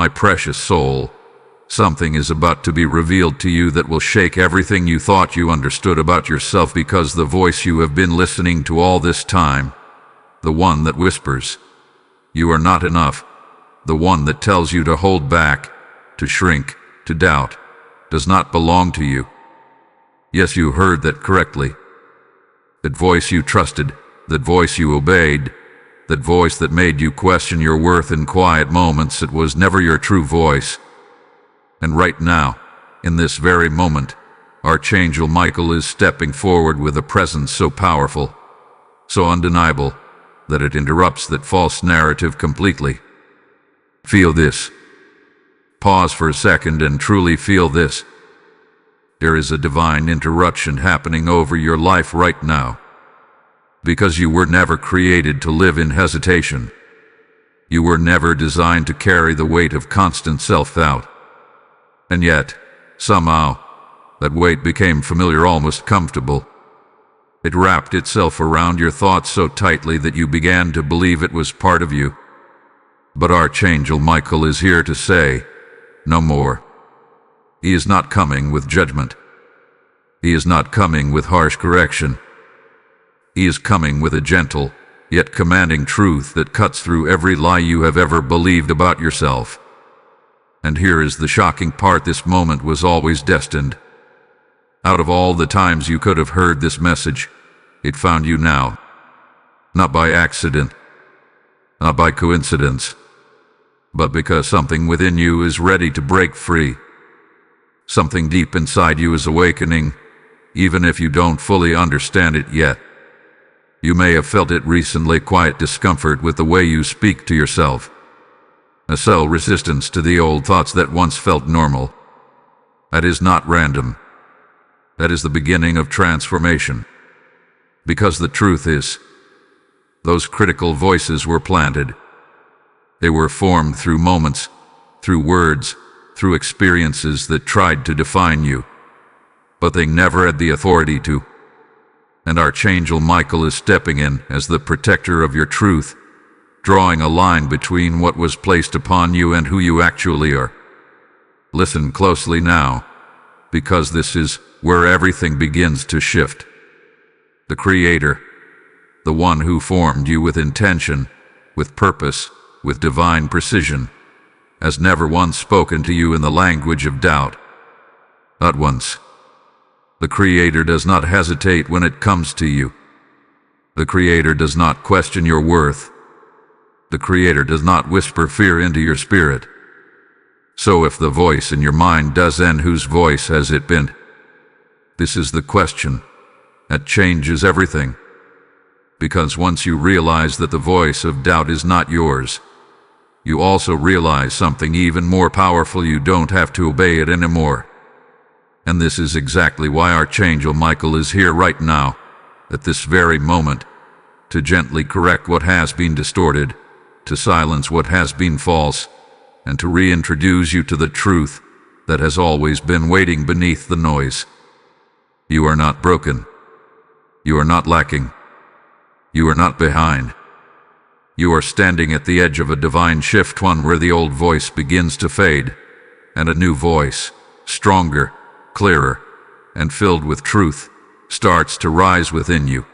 my precious soul, something is about to be revealed to you that will shake everything you thought you understood about yourself, because the voice you have been listening to all this time, the one that whispers, "You are not enough," the one that tells you to hold back, to shrink, to doubt, does not belong to you. Yes, you heard that correctly. That voice you trusted, that voice you obeyed, that voice that made you question your worth in quiet moments, it was never your true voice. And right now, in this very moment, Archangel Michael is stepping forward with a presence so powerful, so undeniable, that it interrupts that false narrative completely. Feel this. Pause for a second and truly feel this. There is a divine interruption happening over your life right now. Because you were never created to live in hesitation. You were never designed to carry the weight of constant self-doubt. And yet, somehow, that weight became familiar, almost comfortable. It wrapped itself around your thoughts so tightly that you began to believe it was part of you. But Archangel Michael is here to say, no more. He is not coming with judgment. He is not coming with harsh correction. He is coming with a gentle, yet commanding truth that cuts through every lie you have ever believed about yourself. And here is the shocking part: this moment was always destined. Out of all the times you could have heard this message, it found you now. Not by accident, not by coincidence, but because something within you is ready to break free. Something deep inside you is awakening, even if you don't fully understand it yet. You may have felt it recently: quiet discomfort with the way you speak to yourself. A subtle resistance to the old thoughts that once felt normal. That is not random. That is the beginning of transformation. Because the truth is, those critical voices were planted. They were formed through moments, through words, through experiences that tried to define you. But they never had the authority to. And Archangel Michael is stepping in as the protector of your truth, drawing a line between what was placed upon you and who you actually are. Listen closely now, because this is where everything begins to shift. The Creator, the one who formed you with intention, with purpose, with divine precision, has never once spoken to you in the language of doubt. Not once. The Creator does not hesitate when it comes to you. The Creator does not question your worth. The Creator does not whisper fear into your spirit. So if the voice in your mind does end, whose voice has it been? This is the question that changes everything. Because once you realize that the voice of doubt is not yours, you also realize something even more powerful: you don't have to obey it anymore. And this is exactly why Archangel Michael is here right now, at this very moment, to gently correct what has been distorted, to silence what has been false, and to reintroduce you to the truth that has always been waiting beneath the noise. You are not broken. You are not lacking. You are not behind. You are standing at the edge of a divine shift, one where the old voice begins to fade, and a new voice, stronger, clearer, and filled with truth, starts to rise within you.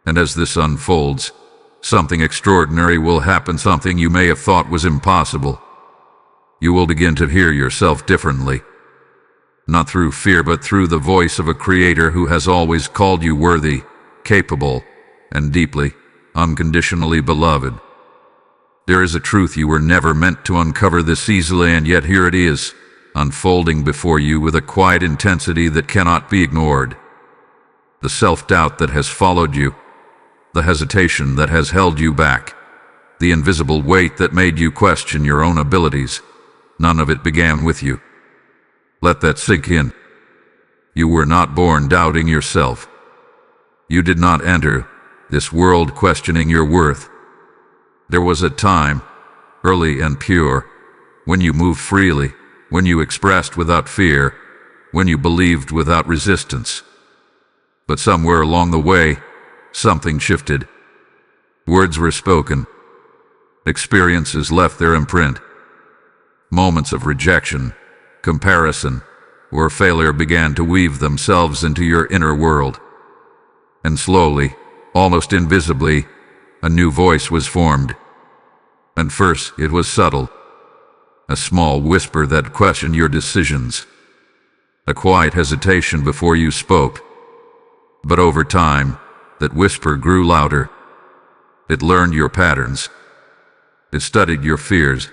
And as this unfolds, something extraordinary will happen, something you may have thought was impossible. You will begin to hear yourself differently. Not through fear, but through the voice of a Creator who has always called you worthy, capable, and deeply, unconditionally beloved. There is a truth you were never meant to uncover this easily, and yet here it is, unfolding before you with a quiet intensity that cannot be ignored. The self-doubt that has followed you, the hesitation that has held you back, the invisible weight that made you question your own abilities, none of it began with you. Let that sink in. You were not born doubting yourself. You did not enter this world questioning your worth. There was a time, early and pure, when you moved freely, when you expressed without fear, when you believed without resistance. But somewhere along the way, something shifted. Words were spoken. Experiences left their imprint. Moments of rejection, comparison, or failure began to weave themselves into your inner world. And slowly, almost invisibly, a new voice was formed. And first it was subtle, a small whisper that questioned your decisions, a quiet hesitation before you spoke. But over time, that whisper grew louder. It learned your patterns. It studied your fears.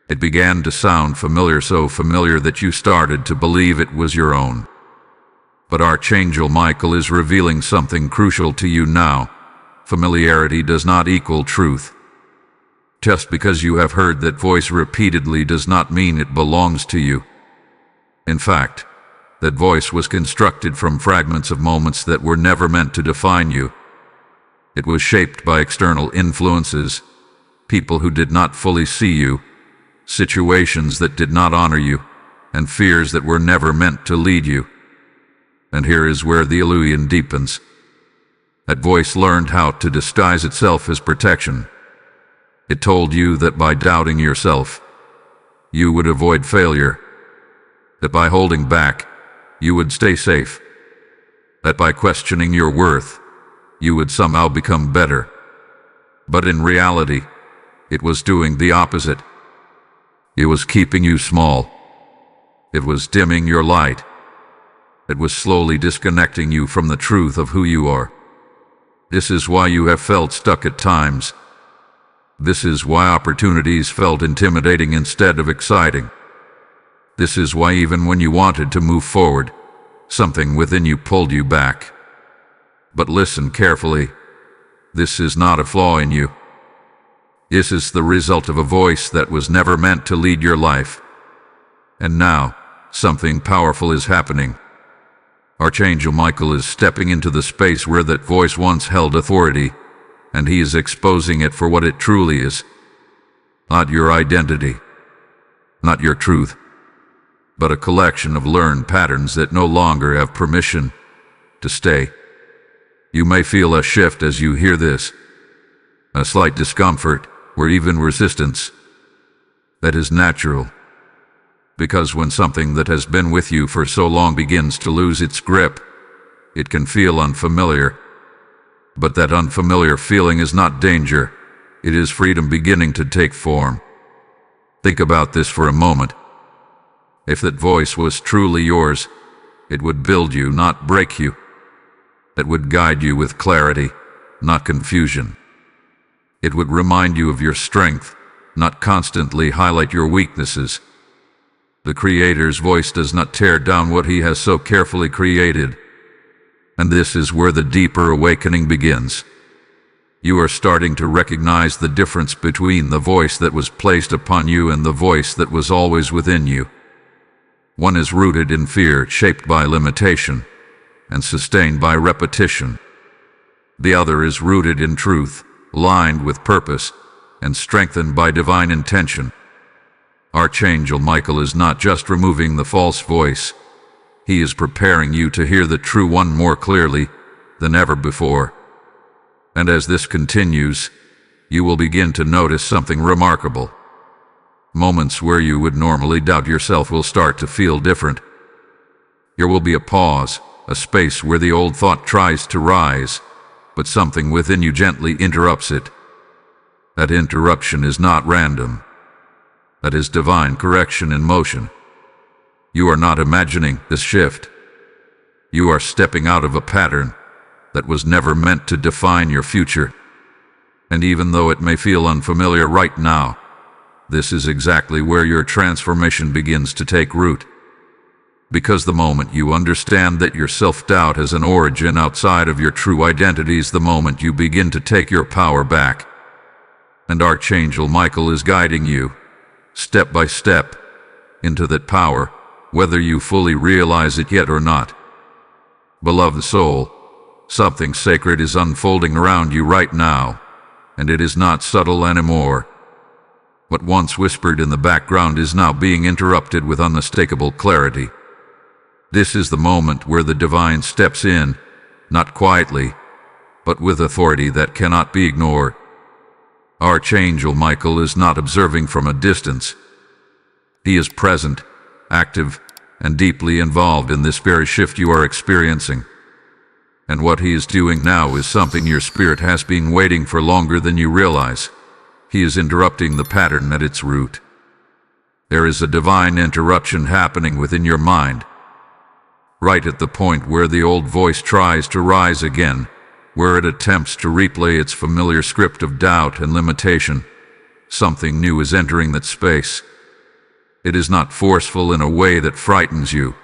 It began to sound familiar, so familiar that you started to believe it was your own. But Archangel Michael is revealing something crucial to you now. Familiarity does not equal truth. Just because you have heard that voice repeatedly does not mean it belongs to you. In fact, that voice was constructed from fragments of moments that were never meant to define you. It was shaped by external influences, people who did not fully see you, situations that did not honor you, and fears that were never meant to lead you. And here is where the illusion deepens. That voice learned how to disguise itself as protection. It told you that by doubting yourself, you would avoid failure, that by holding back, you would stay safe, that by questioning your worth, you would somehow become better. But in reality, it was doing the opposite. It was keeping you small. It was dimming your light. It was slowly disconnecting you from the truth of who you are. This is why you have felt stuck at times. This is why opportunities felt intimidating instead of exciting. This is why even when you wanted to move forward, something within you pulled you back. But listen carefully. This is not a flaw in you. This is the result of a voice that was never meant to lead your life. And now, something powerful is happening. Archangel Michael is stepping into the space where that voice once held authority, and he is exposing it for what it truly is. Not your identity, not your truth, but a collection of learned patterns that no longer have permission to stay. You may feel a shift as you hear this, a slight discomfort or even resistance. That is natural, because when something that has been with you for so long begins to lose its grip, it can feel unfamiliar. But that unfamiliar feeling is not danger, it is freedom beginning to take form. Think about this for a moment. If that voice was truly yours, it would build you, not break you. It would guide you with clarity, not confusion. It would remind you of your strength, not constantly highlight your weaknesses. The Creator's voice does not tear down what He has so carefully created. And this is where the deeper awakening begins. You are starting to recognize the difference between the voice that was placed upon you and the voice that was always within you. One is rooted in fear, shaped by limitation, and sustained by repetition. The other is rooted in truth, lined with purpose, and strengthened by divine intention. Archangel Michael is not just removing the false voice. He is preparing you to hear the true one more clearly than ever before. And as this continues, you will begin to notice something remarkable. Moments where you would normally doubt yourself will start to feel different. There will be a pause, a space where the old thought tries to rise, but something within you gently interrupts it. That interruption is not random. That is divine correction in motion. You are not imagining this shift. You are stepping out of a pattern that was never meant to define your future. And even though it may feel unfamiliar right now, this is exactly where your transformation begins to take root. Because the moment you understand that your self-doubt has an origin outside of your true identity is the moment you begin to take your power back. And Archangel Michael is guiding you, step by step, into that power, whether you fully realize it yet or not. Beloved soul, something sacred is unfolding around you right now, and it is not subtle anymore. What once whispered in the background is now being interrupted with unmistakable clarity. This is the moment where the divine steps in, not quietly, but with authority that cannot be ignored. Archangel Michael is not observing from a distance. He is present, active, and deeply involved in this very shift you are experiencing. And what he is doing now is something your spirit has been waiting for longer than you realize. He is interrupting the pattern at its root. There is a divine interruption happening within your mind, right at the point where the old voice tries to rise again, where it attempts to replay its familiar script of doubt and limitation. Something new is entering that space. It is not forceful in a way that frightens you,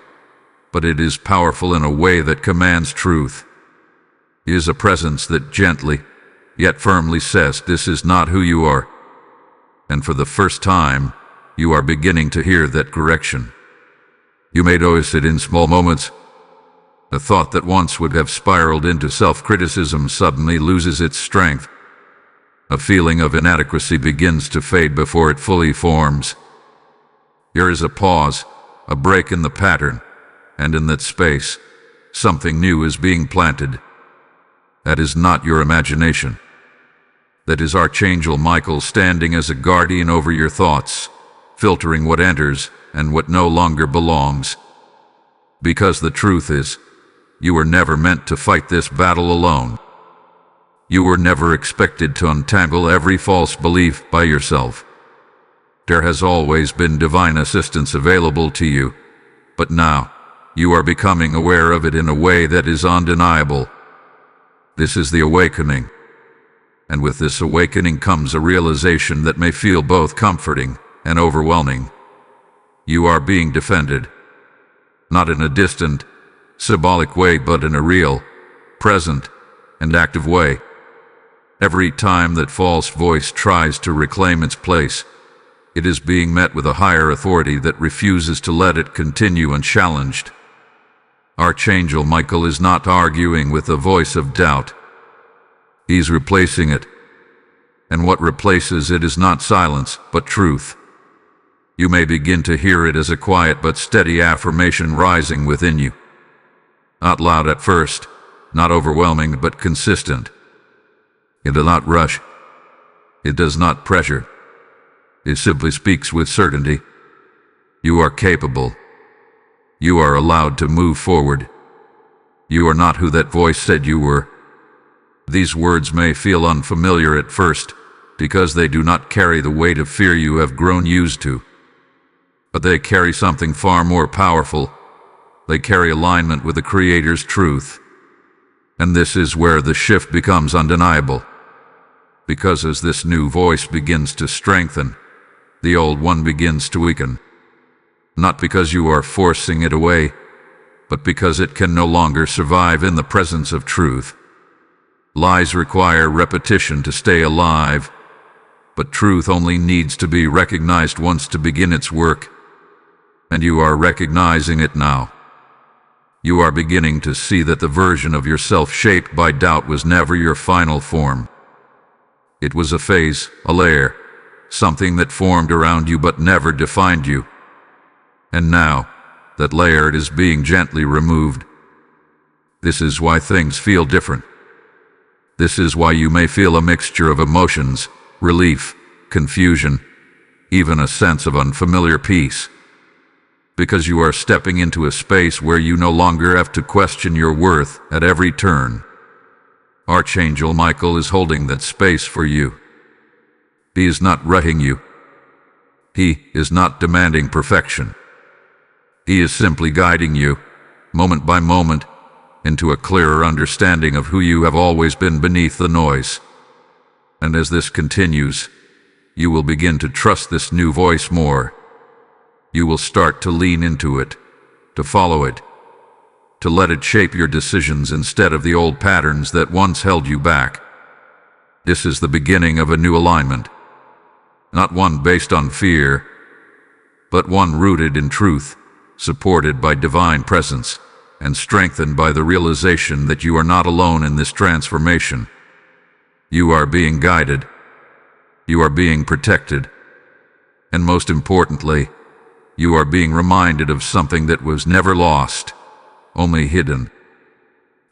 but it is powerful in a way that commands truth. It is a presence that gently, yet firmly says, "This is not who you are." And for the first time, you are beginning to hear that correction. You may notice it in small moments. A thought that once would have spiraled into self-criticism suddenly loses its strength. A feeling of inadequacy begins to fade before it fully forms. There is a pause, a break in the pattern, and in that space, something new is being planted. That is not your imagination. That is Archangel Michael standing as a guardian over your thoughts, filtering what enters and what no longer belongs. Because the truth is, you were never meant to fight this battle alone. You were never expected to untangle every false belief by yourself. There has always been divine assistance available to you, but now you are becoming aware of it in a way that is undeniable. This is the awakening. And with this awakening comes a realization that may feel both comforting and overwhelming. You are being defended, not in a distant, symbolic way, but in a real, present, and active way. Every time that false voice tries to reclaim its place, it is being met with a higher authority that refuses to let it continue unchallenged. Archangel Michael is not arguing with the voice of doubt. He's replacing it. And what replaces it is not silence, but truth. You may begin to hear it as a quiet but steady affirmation rising within you. Not loud at first, not overwhelming, but consistent. It does not rush. It does not pressure. It simply speaks with certainty. You are capable. You are allowed to move forward. You are not who that voice said you were. These words may feel unfamiliar at first, because they do not carry the weight of fear you have grown used to. But they carry something far more powerful. They carry alignment with the Creator's truth. And this is where the shift becomes undeniable. Because as this new voice begins to strengthen, the old one begins to weaken. Not because you are forcing it away, but because it can no longer survive in the presence of truth. Lies require repetition to stay alive, but truth only needs to be recognized once to begin its work. And you are recognizing it now. You are beginning to see that the version of yourself shaped by doubt was never your final form. It was a phase, a layer, something that formed around you but never defined you. And now, that layer is being gently removed. This is why things feel different. This is why you may feel a mixture of emotions, relief, confusion, even a sense of unfamiliar peace. Because you are stepping into a space where you no longer have to question your worth at every turn. Archangel Michael is holding that space for you. He is not rushing you. He is not demanding perfection. He is simply guiding you, moment by moment, into a clearer understanding of who you have always been beneath the noise. And as this continues, you will begin to trust this new voice more. You will start to lean into it, to follow it, to let it shape your decisions instead of the old patterns that once held you back. This is the beginning of a new alignment, not one based on fear, but one rooted in truth, supported by divine presence, and strengthened by the realization that you are not alone in this transformation. You are being guided. You are being protected. And most importantly, you are being reminded of something that was never lost, only hidden.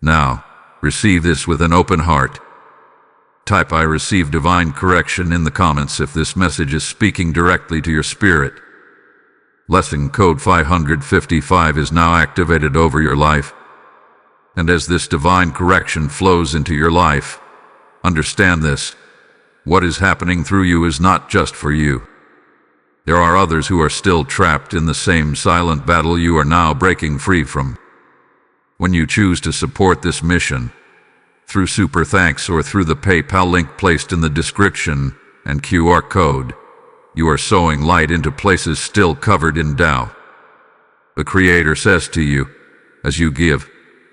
Now, receive this with an open heart. Type "I receive divine correction" in the comments if this message is speaking directly to your spirit. Lesson code 555 is now activated over your life. And as this divine correction flows into your life, understand this: what is happening through you is not just for you. There are others who are still trapped in the same silent battle you are now breaking free from. When you choose to support this mission, through super thanks or through the PayPal link placed in the description and QR code, you are sowing light into places still covered in doubt. The Creator says to you, as you give,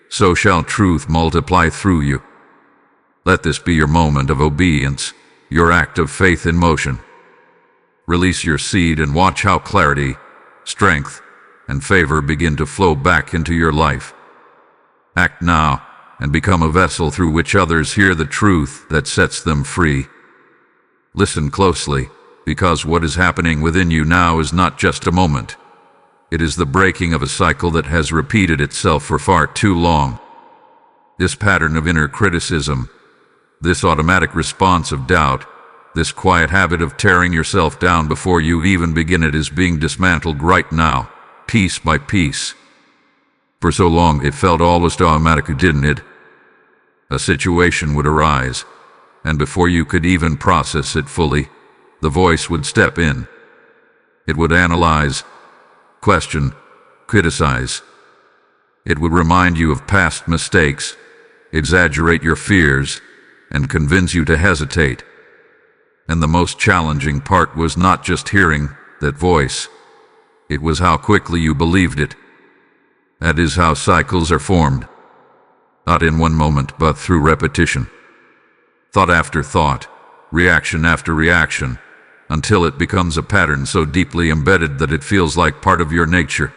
so shall truth multiply through you. Let this be your moment of obedience, your act of faith in motion. Release your seed and watch how clarity, strength, and favor begin to flow back into your life. Act now and become a vessel through which others hear the truth that sets them free. Listen closely, because what is happening within you now is not just a moment. It is the breaking of a cycle that has repeated itself for far too long. This pattern of inner criticism, this automatic response of doubt, this quiet habit of tearing yourself down before you even begin it is being dismantled right now, piece by piece. For so long it felt almost automatic, didn't it? A situation would arise, and before you could even process it fully, the voice would step in. It would analyze, question, criticize. It would remind you of past mistakes, exaggerate your fears, and convince you to hesitate. And the most challenging part was not just hearing that voice. It was how quickly you believed it. That is how cycles are formed. Not in one moment, but through repetition. Thought after thought, reaction after reaction, until it becomes a pattern so deeply embedded that it feels like part of your nature.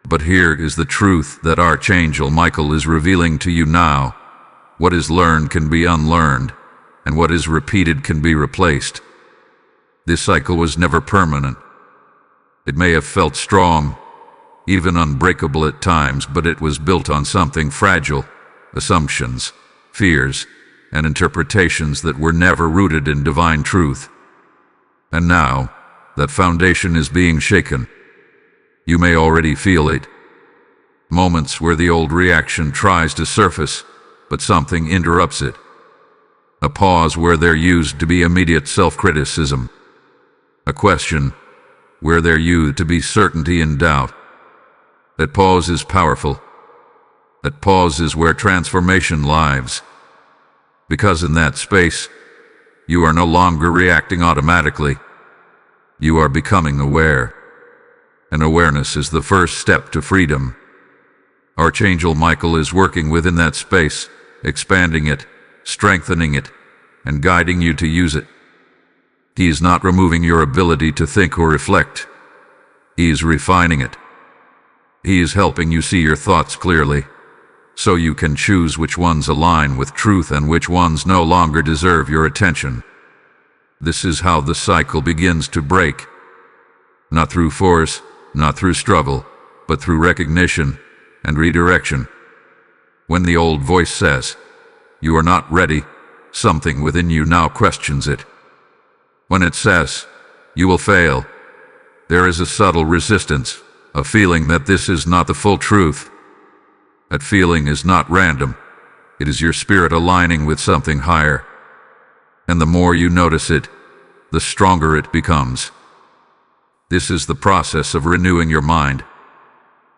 But here is the truth that Archangel Michael is revealing to you now. What is learned can be unlearned, and what is repeated can be replaced. This cycle was never permanent. It may have felt strong, even unbreakable at times, but it was built on something fragile: assumptions, fears, and interpretations that were never rooted in divine truth. And now, that foundation is being shaken. You may already feel it. Moments where the old reaction tries to surface, but something interrupts it. A pause where there used to be immediate self-criticism. A question where there used to be certainty and doubt. That pause is powerful. That pause is where transformation lives. Because in that space, you are no longer reacting automatically. You are becoming aware. And awareness is the first step to freedom. Archangel Michael is working within that space, expanding it, strengthening it, and guiding you to use it. He is not removing your ability to think or reflect. He is refining it. He is helping you see your thoughts clearly, so you can choose which ones align with truth and which ones no longer deserve your attention. This is how the cycle begins to break. Not through force, not through struggle, but through recognition and redirection. When the old voice says, "You are not ready," something within you now questions it. When it says, "You will fail," there is a subtle resistance, a feeling that this is not the full truth. That feeling is not random. It is your spirit aligning with something higher. And the more you notice it, the stronger it becomes. This is the process of renewing your mind.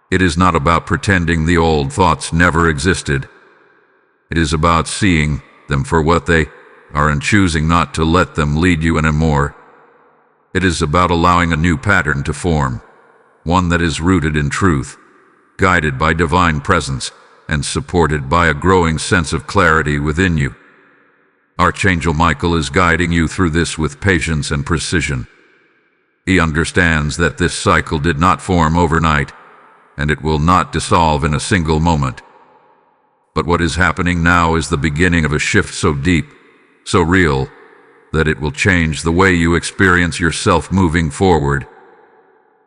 It is not about pretending the old thoughts never existed. It is about seeing them for what they are and choosing not to let them lead you anymore. It is about allowing a new pattern to form, one that is rooted in truth, guided by divine presence, and supported by a growing sense of clarity within you. Archangel Michael is guiding you through this with patience and precision. He understands that this cycle did not form overnight, and it will not dissolve in a single moment. But what is happening now is the beginning of a shift so deep, so real, that it will change the way you experience yourself moving forward.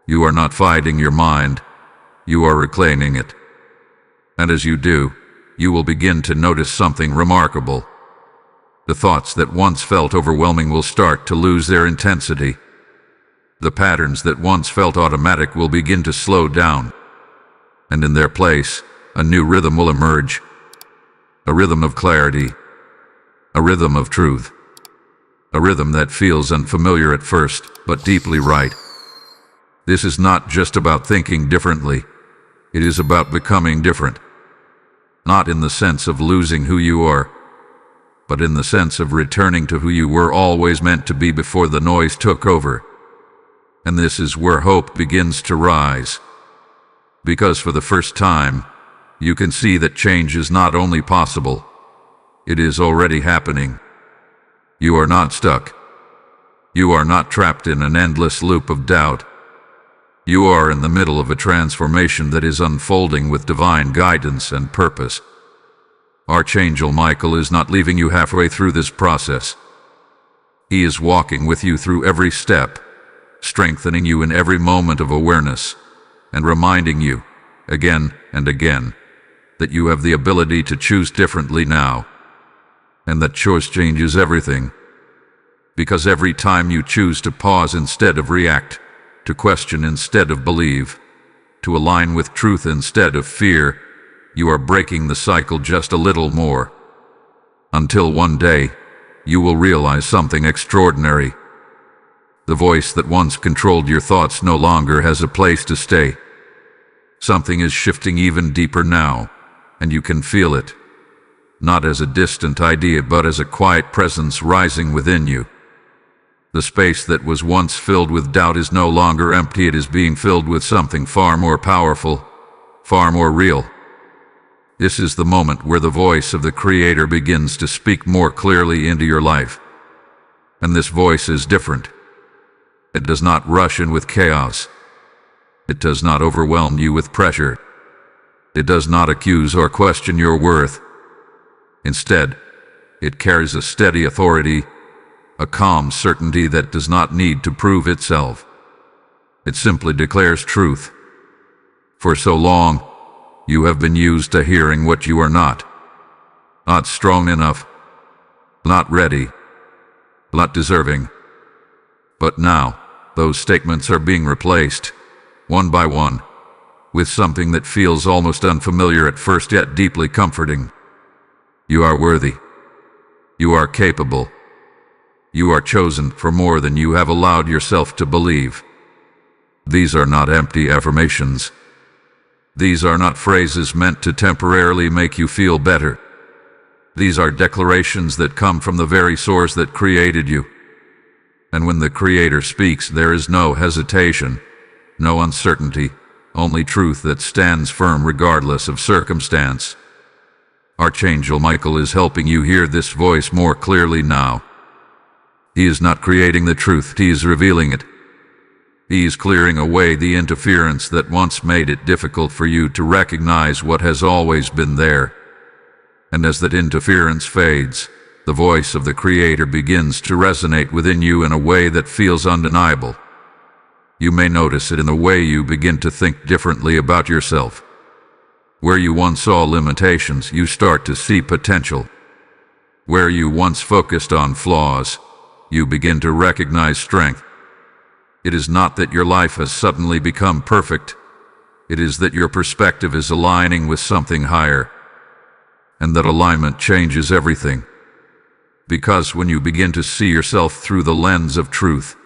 You are not fighting your mind, you are reclaiming it. And as you do, you will begin to notice something remarkable. The thoughts that once felt overwhelming will start to lose their intensity. The patterns that once felt automatic will begin to slow down, and in their place, a new rhythm will emerge. A rhythm of clarity, a rhythm of truth, a rhythm that feels unfamiliar at first, but deeply right. This is not just about thinking differently, it is about becoming different. Not in the sense of losing who you are, but in the sense of returning to who you were always meant to be before the noise took over. And this is where hope begins to rise. Because for the first time, you can see that change is not only possible, it is already happening. You are not stuck. You are not trapped in an endless loop of doubt. You are in the middle of a transformation that is unfolding with divine guidance and purpose. Archangel Michael is not leaving you halfway through this process. He is walking with you through every step, strengthening you in every moment of awareness, and reminding you, again and again, that you have the ability to choose differently now, and that choice changes everything. Because every time you choose to pause instead of react, to question instead of believe, to align with truth instead of fear, you are breaking the cycle just a little more. Until one day, you will realize something extraordinary. The voice that once controlled your thoughts no longer has a place to stay. Something is shifting even deeper now, and you can feel it. Not as a distant idea, but as a quiet presence rising within you. The space that was once filled with doubt is no longer empty, it is being filled with something far more powerful, far more real. This is the moment where the voice of the Creator begins to speak more clearly into your life. And this voice is different. It does not rush in with chaos. It does not overwhelm you with pressure. It does not accuse or question your worth. Instead, it carries a steady authority, a calm certainty that does not need to prove itself. It simply declares truth. For so long, you have been used to hearing what you are not. Not strong enough, not ready, not deserving. But now, those statements are being replaced, one by one, with something that feels almost unfamiliar at first yet deeply comforting. You are worthy. You are capable. You are chosen for more than you have allowed yourself to believe. These are not empty affirmations. These are not phrases meant to temporarily make you feel better. These are declarations that come from the very source that created you. And when the Creator speaks, there is no hesitation, no uncertainty, only truth that stands firm regardless of circumstance. Archangel Michael is helping you hear this voice more clearly now. He is not creating the truth, he is revealing it. He is clearing away the interference that once made it difficult for you to recognize what has always been there. And as that interference fades, the voice of the Creator begins to resonate within you in a way that feels undeniable. You may notice it in the way you begin to think differently about yourself. Where you once saw limitations, you start to see potential. Where you once focused on flaws, you begin to recognize strength. It is not that your life has suddenly become perfect. It is that your perspective is aligning with something higher. And that alignment changes everything. Because when you begin to see yourself through the lens of truth,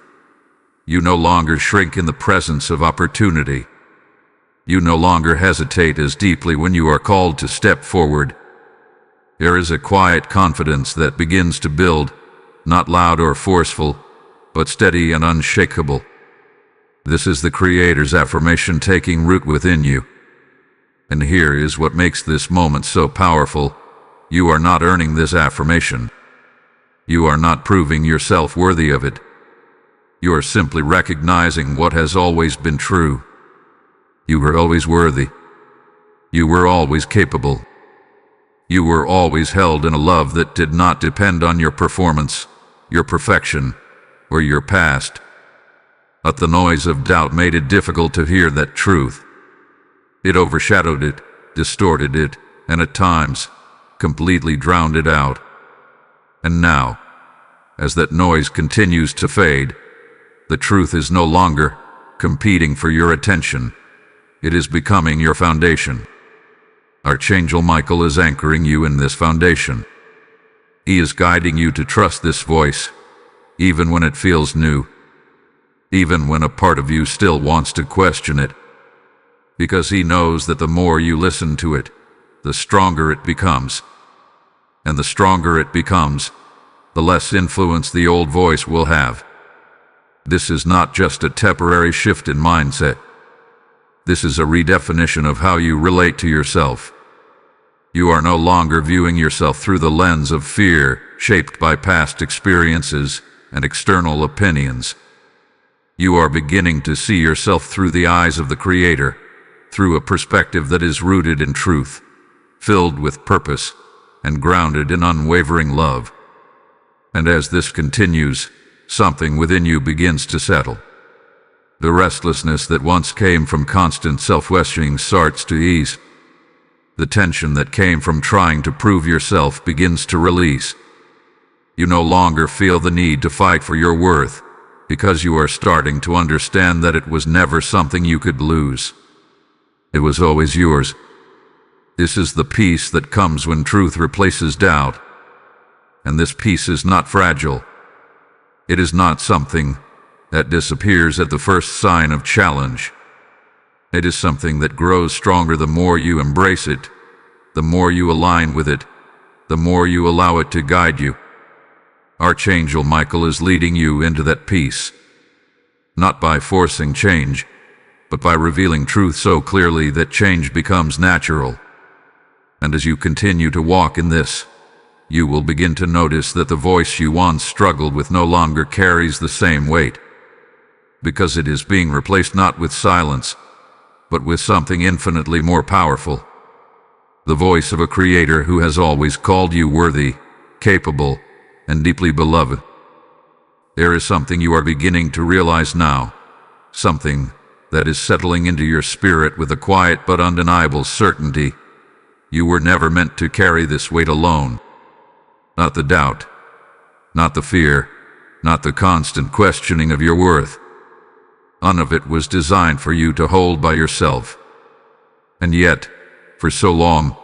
you no longer shrink in the presence of opportunity. You no longer hesitate as deeply when you are called to step forward. There is a quiet confidence that begins to build, not loud or forceful, but steady and unshakable. This is the Creator's affirmation taking root within you. And here is what makes this moment so powerful. You are not earning this affirmation. You are not proving yourself worthy of it. You are simply recognizing what has always been true. You were always worthy. You were always capable. You were always held in a love that did not depend on your performance, your perfection, or your past. But the noise of doubt made it difficult to hear that truth. It overshadowed it, distorted it, and at times, completely drowned it out. And now, as that noise continues to fade, The truth is no longer competing for your attention. It is becoming your foundation. Archangel Michael is anchoring you in this foundation. He is guiding you to trust this voice, even when it feels new, even when a part of you still wants to question it, because he knows that the more you listen to it, the stronger it becomes. And the stronger it becomes, the less influence the old voice will have. This is not just a temporary shift in mindset. This is a redefinition of how you relate to yourself. You are no longer viewing yourself through the lens of fear, shaped by past experiences and external opinions. You are beginning to see yourself through the eyes of the Creator, through a perspective that is rooted in truth, filled with purpose, and grounded in unwavering love. And as this continues, something within you begins to settle. The restlessness that once came from constant self-questioning starts to ease. The tension that came from trying to prove yourself begins to release. You no longer feel the need to fight for your worth, because you are starting to understand that it was never something you could lose. It was always yours. This is the peace that comes when truth replaces doubt. And this peace is not fragile. It is not something that disappears at the first sign of challenge. It is something that grows stronger the more you embrace it, the more you align with it, the more you allow it to guide you. Archangel Michael is leading you into that peace, not by forcing change, but by revealing truth so clearly that change becomes natural. And as you continue to walk in this, you will begin to notice that the voice you once struggled with no longer carries the same weight, because it is being replaced not with silence, but with something infinitely more powerful. The voice of a Creator who has always called you worthy, capable, and deeply beloved. There is something you are beginning to realize now, something that is settling into your spirit with a quiet but undeniable certainty. You were never meant to carry this weight alone. Not the doubt, not the fear, not the constant questioning of your worth. None of it was designed for you to hold by yourself. And yet, for so long,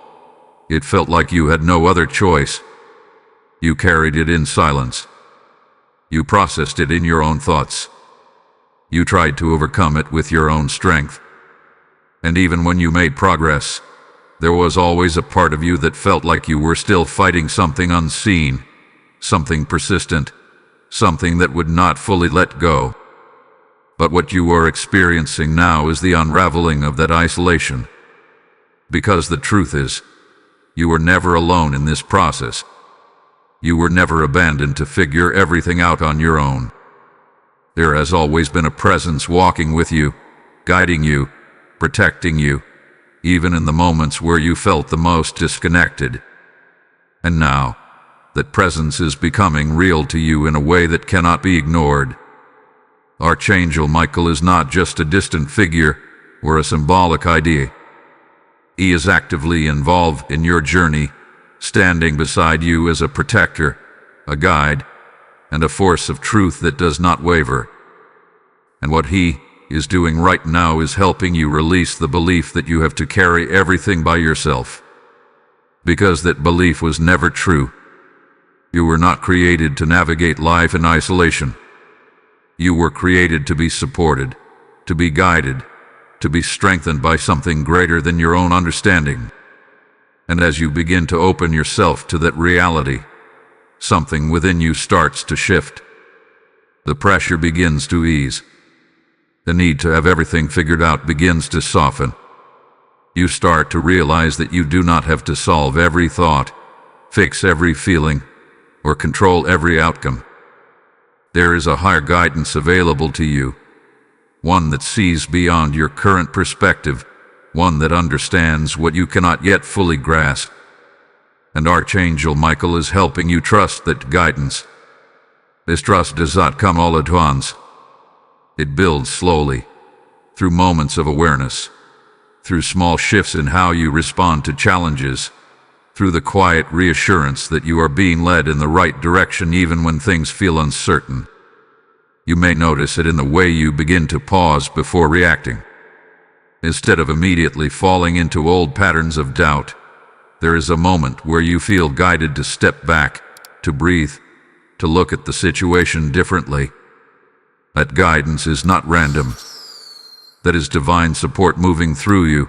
it felt like you had no other choice. You carried it in silence. You processed it in your own thoughts. You tried to overcome it with your own strength. And even when you made progress, there was always a part of you that felt like you were still fighting something unseen, something persistent, something that would not fully let go. But what you are experiencing now is the unraveling of that isolation. Because the truth is, you were never alone in this process. You were never abandoned to figure everything out on your own. There has always been a presence walking with you, guiding you, protecting you, even in the moments where you felt the most disconnected. And now, that presence is becoming real to you in a way that cannot be ignored. Archangel Michael is not just a distant figure or a symbolic idea. He is actively involved in your journey, standing beside you as a protector, a guide, and a force of truth that does not waver. And what he is doing right now is helping you release the belief that you have to carry everything by yourself. Because that belief was never true. You were not created to navigate life in isolation. You were created to be supported, to be guided, to be strengthened by something greater than your own understanding. And as you begin to open yourself to that reality, something within you starts to shift. The pressure begins to ease. The need to have everything figured out begins to soften. You start to realize that you do not have to solve every thought, fix every feeling, or control every outcome. There is a higher guidance available to you, one that sees beyond your current perspective, one that understands what you cannot yet fully grasp. And Archangel Michael is helping you trust that guidance. This trust does not come all at once. It builds slowly, through moments of awareness, through small shifts in how you respond to challenges, through the quiet reassurance that you are being led in the right direction even when things feel uncertain. You may notice it in the way you begin to pause before reacting. Instead of immediately falling into old patterns of doubt, there is a moment where you feel guided to step back, to breathe, to look at the situation differently. That guidance is not random. That is divine support moving through you,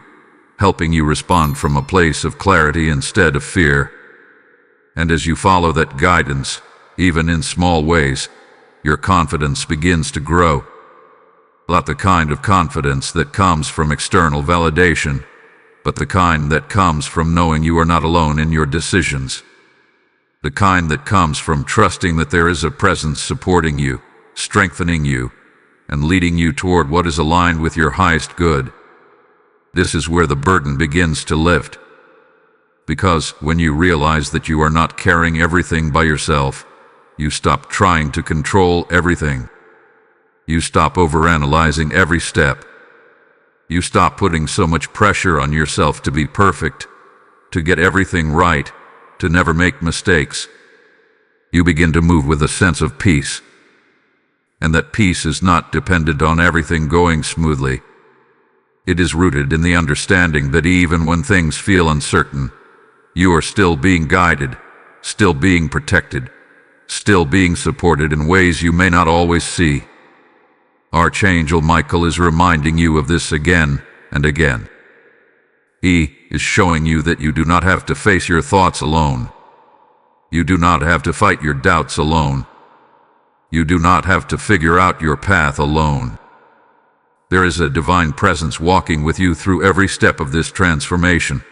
helping you respond from a place of clarity instead of fear. And as you follow that guidance, even in small ways, your confidence begins to grow. Not the kind of confidence that comes from external validation, but the kind that comes from knowing you are not alone in your decisions. The kind that comes from trusting that there is a presence supporting you, strengthening you, and leading you toward what is aligned with your highest good. This is where the burden begins to lift. Because when you realize that you are not carrying everything by yourself, you stop trying to control everything. You stop overanalyzing every step. You stop putting so much pressure on yourself to be perfect, to get everything right, to never make mistakes. You begin to move with a sense of peace. And that peace is not dependent on everything going smoothly. It is rooted in the understanding that even when things feel uncertain, you are still being guided, still being protected, still being supported in ways you may not always see. Archangel Michael is reminding you of this again and again. He is showing you that you do not have to face your thoughts alone. You do not have to fight your doubts alone. You do not have to figure out your path alone. There is a divine presence walking with you through every step of this transformation.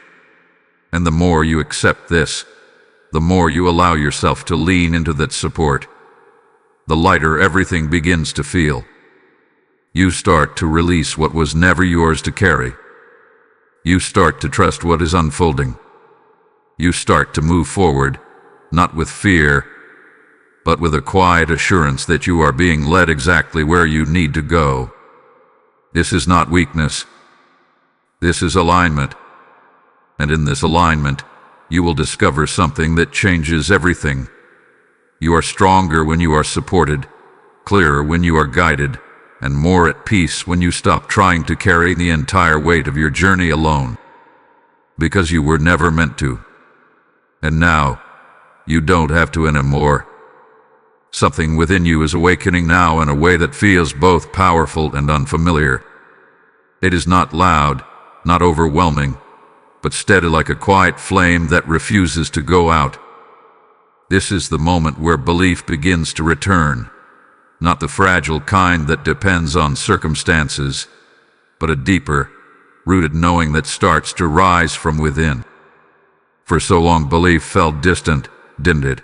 And the more you accept this, the more you allow yourself to lean into that support, the lighter everything begins to feel. You start to release what was never yours to carry. You start to trust what is unfolding. You start to move forward, not with fear, but with a quiet assurance that you are being led exactly where you need to go. This is not weakness. This is alignment. And in this alignment, you will discover something that changes everything. You are stronger when you are supported, clearer when you are guided, and more at peace when you stop trying to carry the entire weight of your journey alone. Because you were never meant to. And now, you don't have to anymore. Something within you is awakening now in a way that feels both powerful and unfamiliar. It is not loud, not overwhelming, but steady like a quiet flame that refuses to go out. This is the moment where belief begins to return, not the fragile kind that depends on circumstances, but a deeper, rooted knowing that starts to rise from within. For so long belief felt distant, didn't it?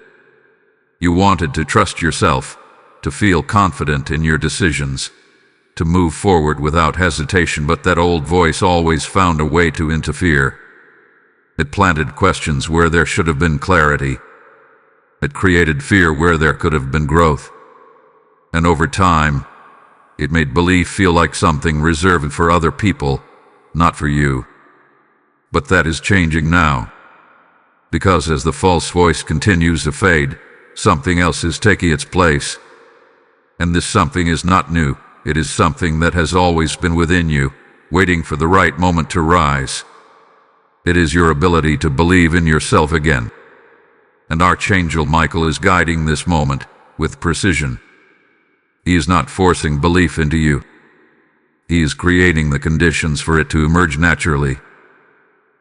You wanted to trust yourself, to feel confident in your decisions, to move forward without hesitation, but that old voice always found a way to interfere. It planted questions where there should have been clarity. It created fear where there could have been growth. And over time, it made belief feel like something reserved for other people, not for you. But that is changing now. Because as the false voice continues to fade, something else is taking its place. And this something is not new. It is something that has always been within you, waiting for the right moment to rise. It is your ability to believe in yourself again. And Archangel Michael is guiding this moment with precision. He is not forcing belief into you. He is creating the conditions for it to emerge naturally.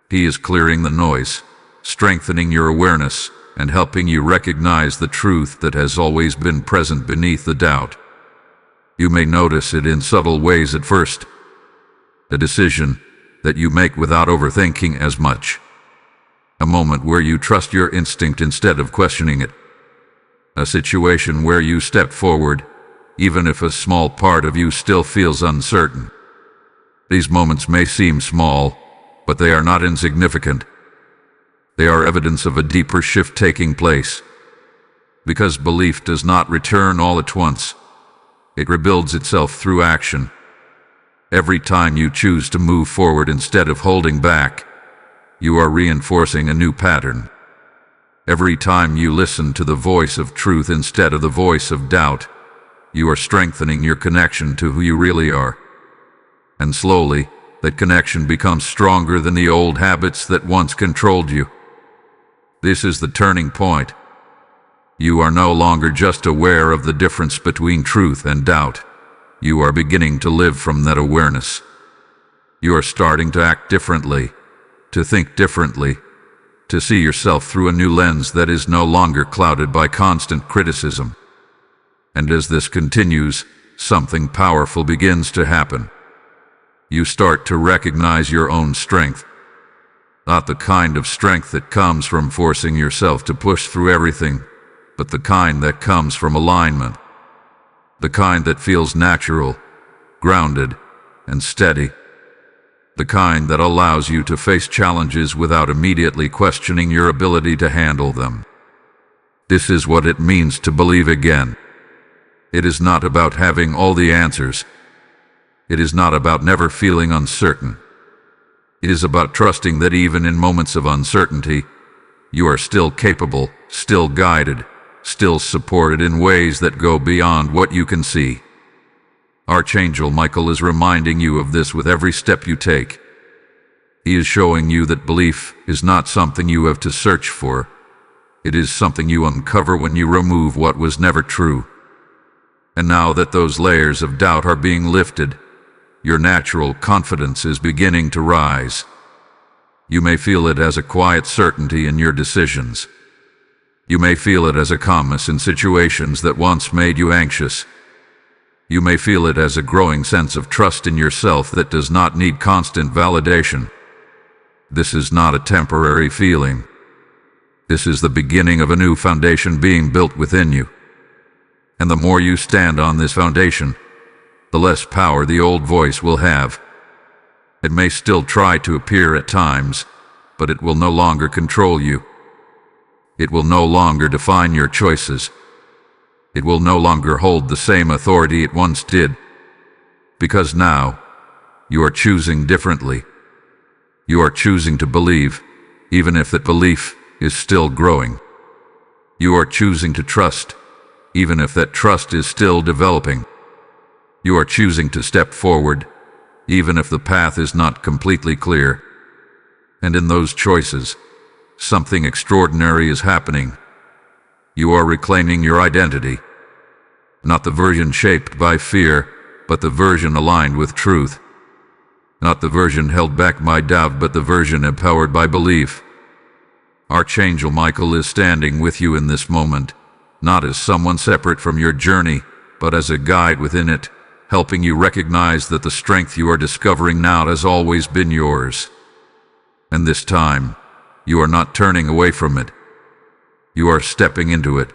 He is clearing the noise, strengthening your awareness, and helping you recognize the truth that has always been present beneath the doubt. You may notice it in subtle ways at first. A decision that you make without overthinking as much. A moment where you trust your instinct instead of questioning it. A situation where you step forward, even if a small part of you still feels uncertain. These moments may seem small, but they are not insignificant. They are evidence of a deeper shift taking place. Because belief does not return all at once. It rebuilds itself through action. Every time you choose to move forward instead of holding back, you are reinforcing a new pattern. Every time you listen to the voice of truth instead of the voice of doubt, you are strengthening your connection to who you really are. And slowly, that connection becomes stronger than the old habits that once controlled you. This is the turning point. You are no longer just aware of the difference between truth and doubt. You are beginning to live from that awareness. You are starting to act differently, to think differently, to see yourself through a new lens that is no longer clouded by constant criticism. And as this continues, something powerful begins to happen. You start to recognize your own strength. Not the kind of strength that comes from forcing yourself to push through everything, but the kind that comes from alignment. The kind that feels natural, grounded, and steady. The kind that allows you to face challenges without immediately questioning your ability to handle them. This is what it means to believe again. It is not about having all the answers. It is not about never feeling uncertain. It is about trusting that even in moments of uncertainty, you are still capable, still guided, still supported in ways that go beyond what you can see. Archangel Michael is reminding you of this with every step you take. He is showing you that belief is not something you have to search for. It is something you uncover when you remove what was never true. And now that those layers of doubt are being lifted, your natural confidence is beginning to rise. You may feel it as a quiet certainty in your decisions. You may feel it as a calmness in situations that once made you anxious. You may feel it as a growing sense of trust in yourself that does not need constant validation. This is not a temporary feeling. This is the beginning of a new foundation being built within you. And the more you stand on this foundation, the less power the old voice will have. It may still try to appear at times, but it will no longer control you. It will no longer define your choices. It will no longer hold the same authority it once did. Because now, you are choosing differently. You are choosing to believe, even if that belief is still growing. You are choosing to trust, even if that trust is still developing. You are choosing to step forward, even if the path is not completely clear. And in those choices, something extraordinary is happening. You are reclaiming your identity. Not the version shaped by fear, but the version aligned with truth. Not the version held back by doubt, but the version empowered by belief. Archangel Michael is standing with you in this moment, not as someone separate from your journey, but as a guide within it, helping you recognize that the strength you are discovering now has always been yours. And this time, you are not turning away from it. You are stepping into it.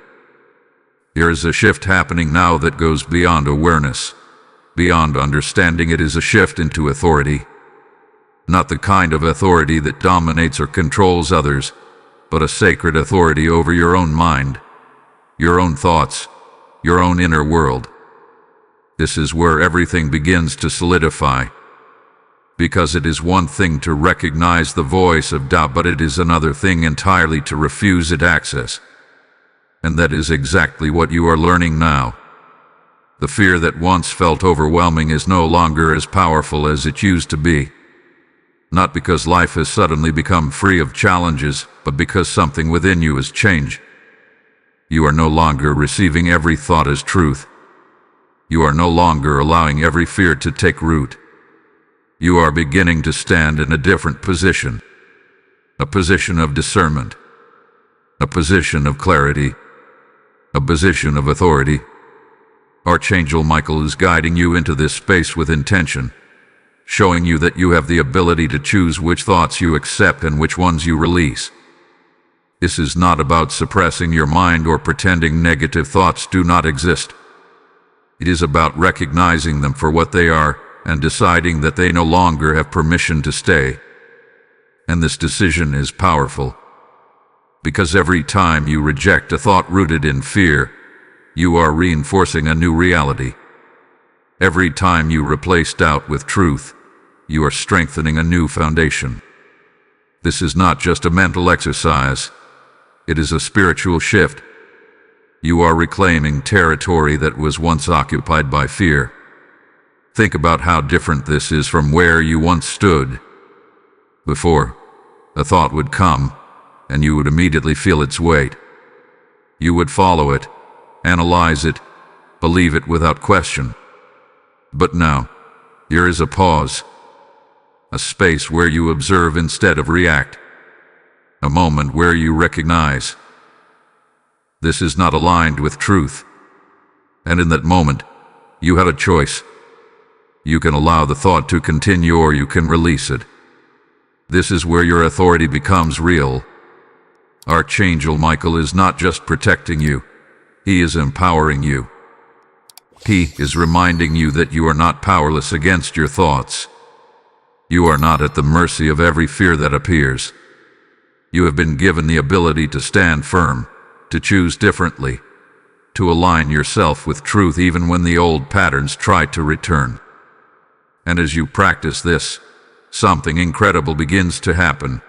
There is a shift happening now that goes beyond awareness. Beyond understanding, it is a shift into authority. Not the kind of authority that dominates or controls others, but a sacred authority over your own mind, your own thoughts, your own inner world. This is where everything begins to solidify. Because it is one thing to recognize the voice of doubt, but it is another thing entirely to refuse its access. And that is exactly what you are learning now. The fear that once felt overwhelming is no longer as powerful as it used to be. Not because life has suddenly become free of challenges, but because something within you has changed. You are no longer receiving every thought as truth. You are no longer allowing every fear to take root. You are beginning to stand in a different position. A position of discernment. A position of clarity. A position of authority. Archangel Michael is guiding you into this space with intention, showing you that you have the ability to choose which thoughts you accept and which ones you release. This is not about suppressing your mind or pretending negative thoughts do not exist. It is about recognizing them for what they are and deciding that they no longer have permission to stay. And this decision is powerful. Because every time you reject a thought rooted in fear, you are reinforcing a new reality. Every time you replace doubt with truth, you are strengthening a new foundation. This is not just a mental exercise. It is a spiritual shift. You are reclaiming territory that was once occupied by fear. Think about how different this is from where you once stood. Before, a thought would come, and you would immediately feel its weight. You would follow it, analyze it, believe it without question. But now, here is a pause, a space where you observe instead of react, a moment where you recognize this is not aligned with truth. And in that moment, you have a choice. You can allow the thought to continue or you can release it. This is where your authority becomes real. Archangel Michael is not just protecting you, he is empowering you. He is reminding you that you are not powerless against your thoughts. You are not at the mercy of every fear that appears. You have been given the ability to stand firm, to choose differently, to align yourself with truth even when the old patterns try to return. And as you practice this, something incredible begins to happen.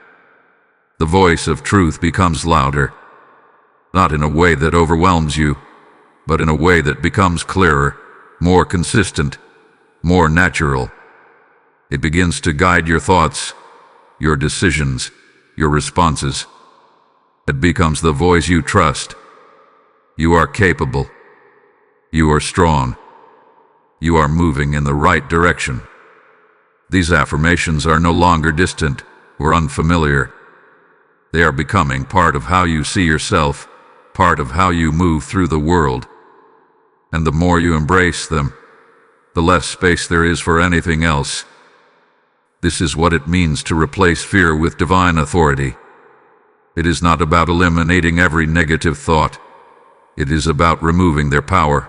The voice of truth becomes louder, not in a way that overwhelms you, but in a way that becomes clearer, more consistent, more natural. It begins to guide your thoughts, your decisions, your responses. It becomes the voice you trust. You are capable. You are strong. You are moving in the right direction. These affirmations are no longer distant or unfamiliar. They are becoming part of how you see yourself, part of how you move through the world. And the more you embrace them, the less space there is for anything else. This is what it means to replace fear with divine authority. It is not about eliminating every negative thought. It is about removing their power.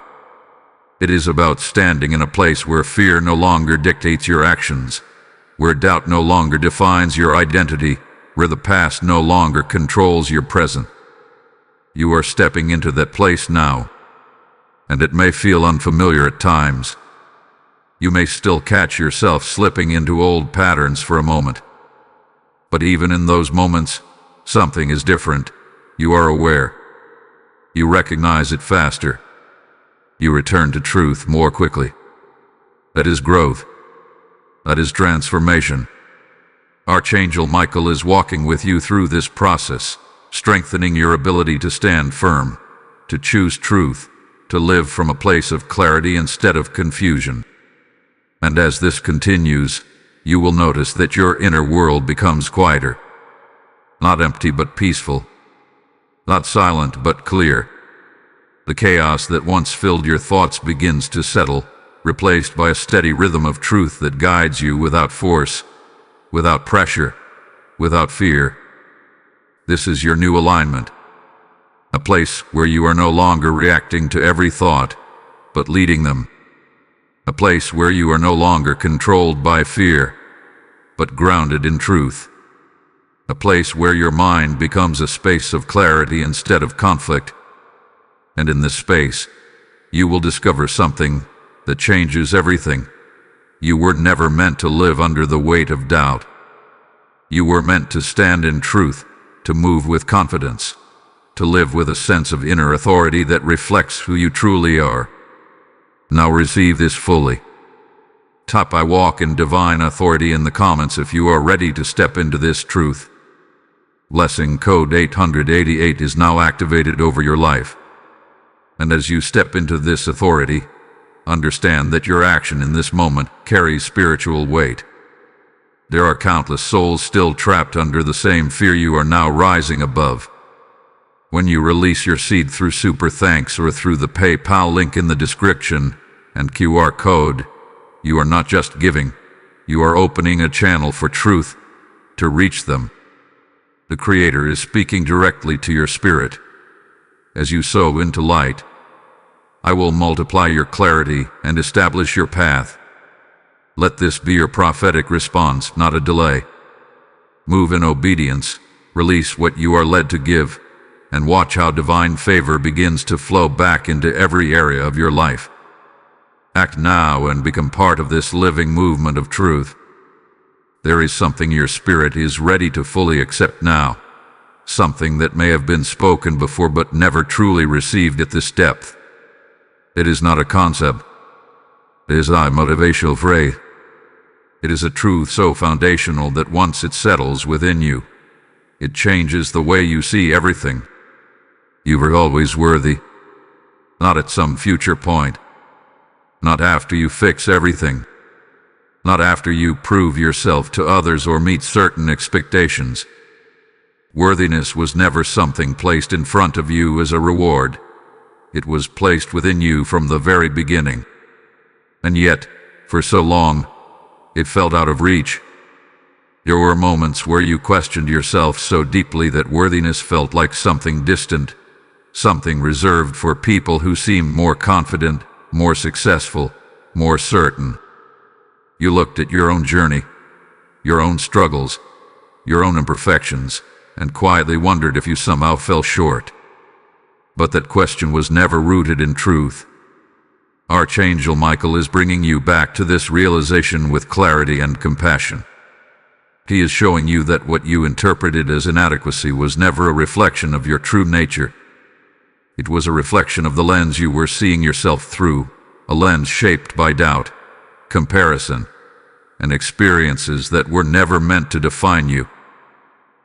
It is about standing in a place where fear no longer dictates your actions, where doubt no longer defines your identity, where the past no longer controls your present. You are stepping into that place now, and it may feel unfamiliar at times. You may still catch yourself slipping into old patterns for a moment. But even in those moments, something is different. You are aware. You recognize it faster. You return to truth more quickly. That is growth. That is transformation. Archangel Michael is walking with you through this process, strengthening your ability to stand firm, to choose truth, to live from a place of clarity instead of confusion. And as this continues, you will notice that your inner world becomes quieter. Not empty but peaceful. Not silent but clear. The chaos that once filled your thoughts begins to settle, replaced by a steady rhythm of truth that guides you without force, without pressure, without fear. This is your new alignment. A place where you are no longer reacting to every thought, but leading them. A place where you are no longer controlled by fear, but grounded in truth. A place where your mind becomes a space of clarity instead of conflict. And in this space, you will discover something that changes everything. You were never meant to live under the weight of doubt. You were meant to stand in truth, to move with confidence, to live with a sense of inner authority that reflects who you truly are. Now receive this fully. Type "I walk in divine authority" in the comments if you are ready to step into this truth. Blessing code 888 is now activated over your life. And as you step into this authority, understand that your action in this moment carries spiritual weight. There are countless souls still trapped under the same fear you are now rising above. When you release your seed through Super Thanks or through the PayPal link in the description and QR code, you are not just giving, you are opening a channel for truth to reach them. The Creator is speaking directly to your spirit. As you sow into light, I will multiply your clarity and establish your path. Let this be your prophetic response, not a delay. Move in obedience, release what you are led to give, and watch how divine favor begins to flow back into every area of your life. Act now and become part of this living movement of truth. There is something your spirit is ready to fully accept now. something that may have been spoken before but never truly received at this depth. It is not a concept. It is a motivational phrase. It is a truth so foundational that once it settles within you, it changes the way you see everything. You were always worthy, not at some future point, not after you fix everything, not after you prove yourself to others or meet certain expectations. Worthiness was never something placed in front of you as a reward. It was placed within you from the very beginning. And yet, for so long, it felt out of reach. There were moments where you questioned yourself so deeply that worthiness felt like something distant, something reserved for people who seemed more confident, more successful, more certain. You looked at your own journey, your own struggles, your own imperfections, and quietly wondered if you somehow fell short. But that question was never rooted in truth. Archangel Michael is bringing you back to this realization with clarity and compassion. He is showing you that what you interpreted as inadequacy was never a reflection of your true nature. It was a reflection of the lens you were seeing yourself through, a lens shaped by doubt, comparison, and experiences that were never meant to define you.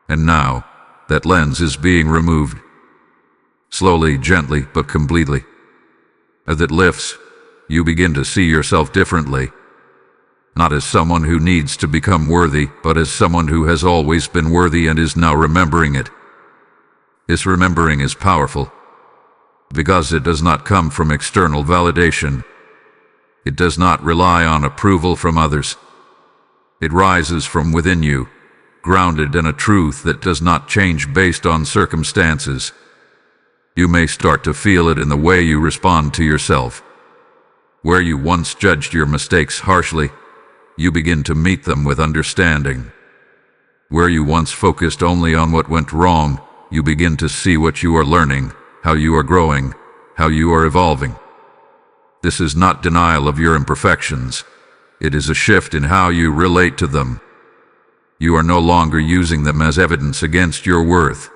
And now, that lens is being removed. Slowly, gently, but completely. As it lifts, you begin to see yourself differently. Not as someone who needs to become worthy, but as someone who has always been worthy and is now remembering it. This remembering is powerful, because it does not come from external validation. It does not rely on approval from others. It rises from within you, grounded in a truth that does not change based on circumstances. You may start to feel it in the way you respond to yourself. Where you once judged your mistakes harshly, you begin to meet them with understanding. Where you once focused only on what went wrong, you begin to see what you are learning, how you are growing, how you are evolving. This is not denial of your imperfections. It is a shift in how you relate to them. You are no longer using them as evidence against your worth.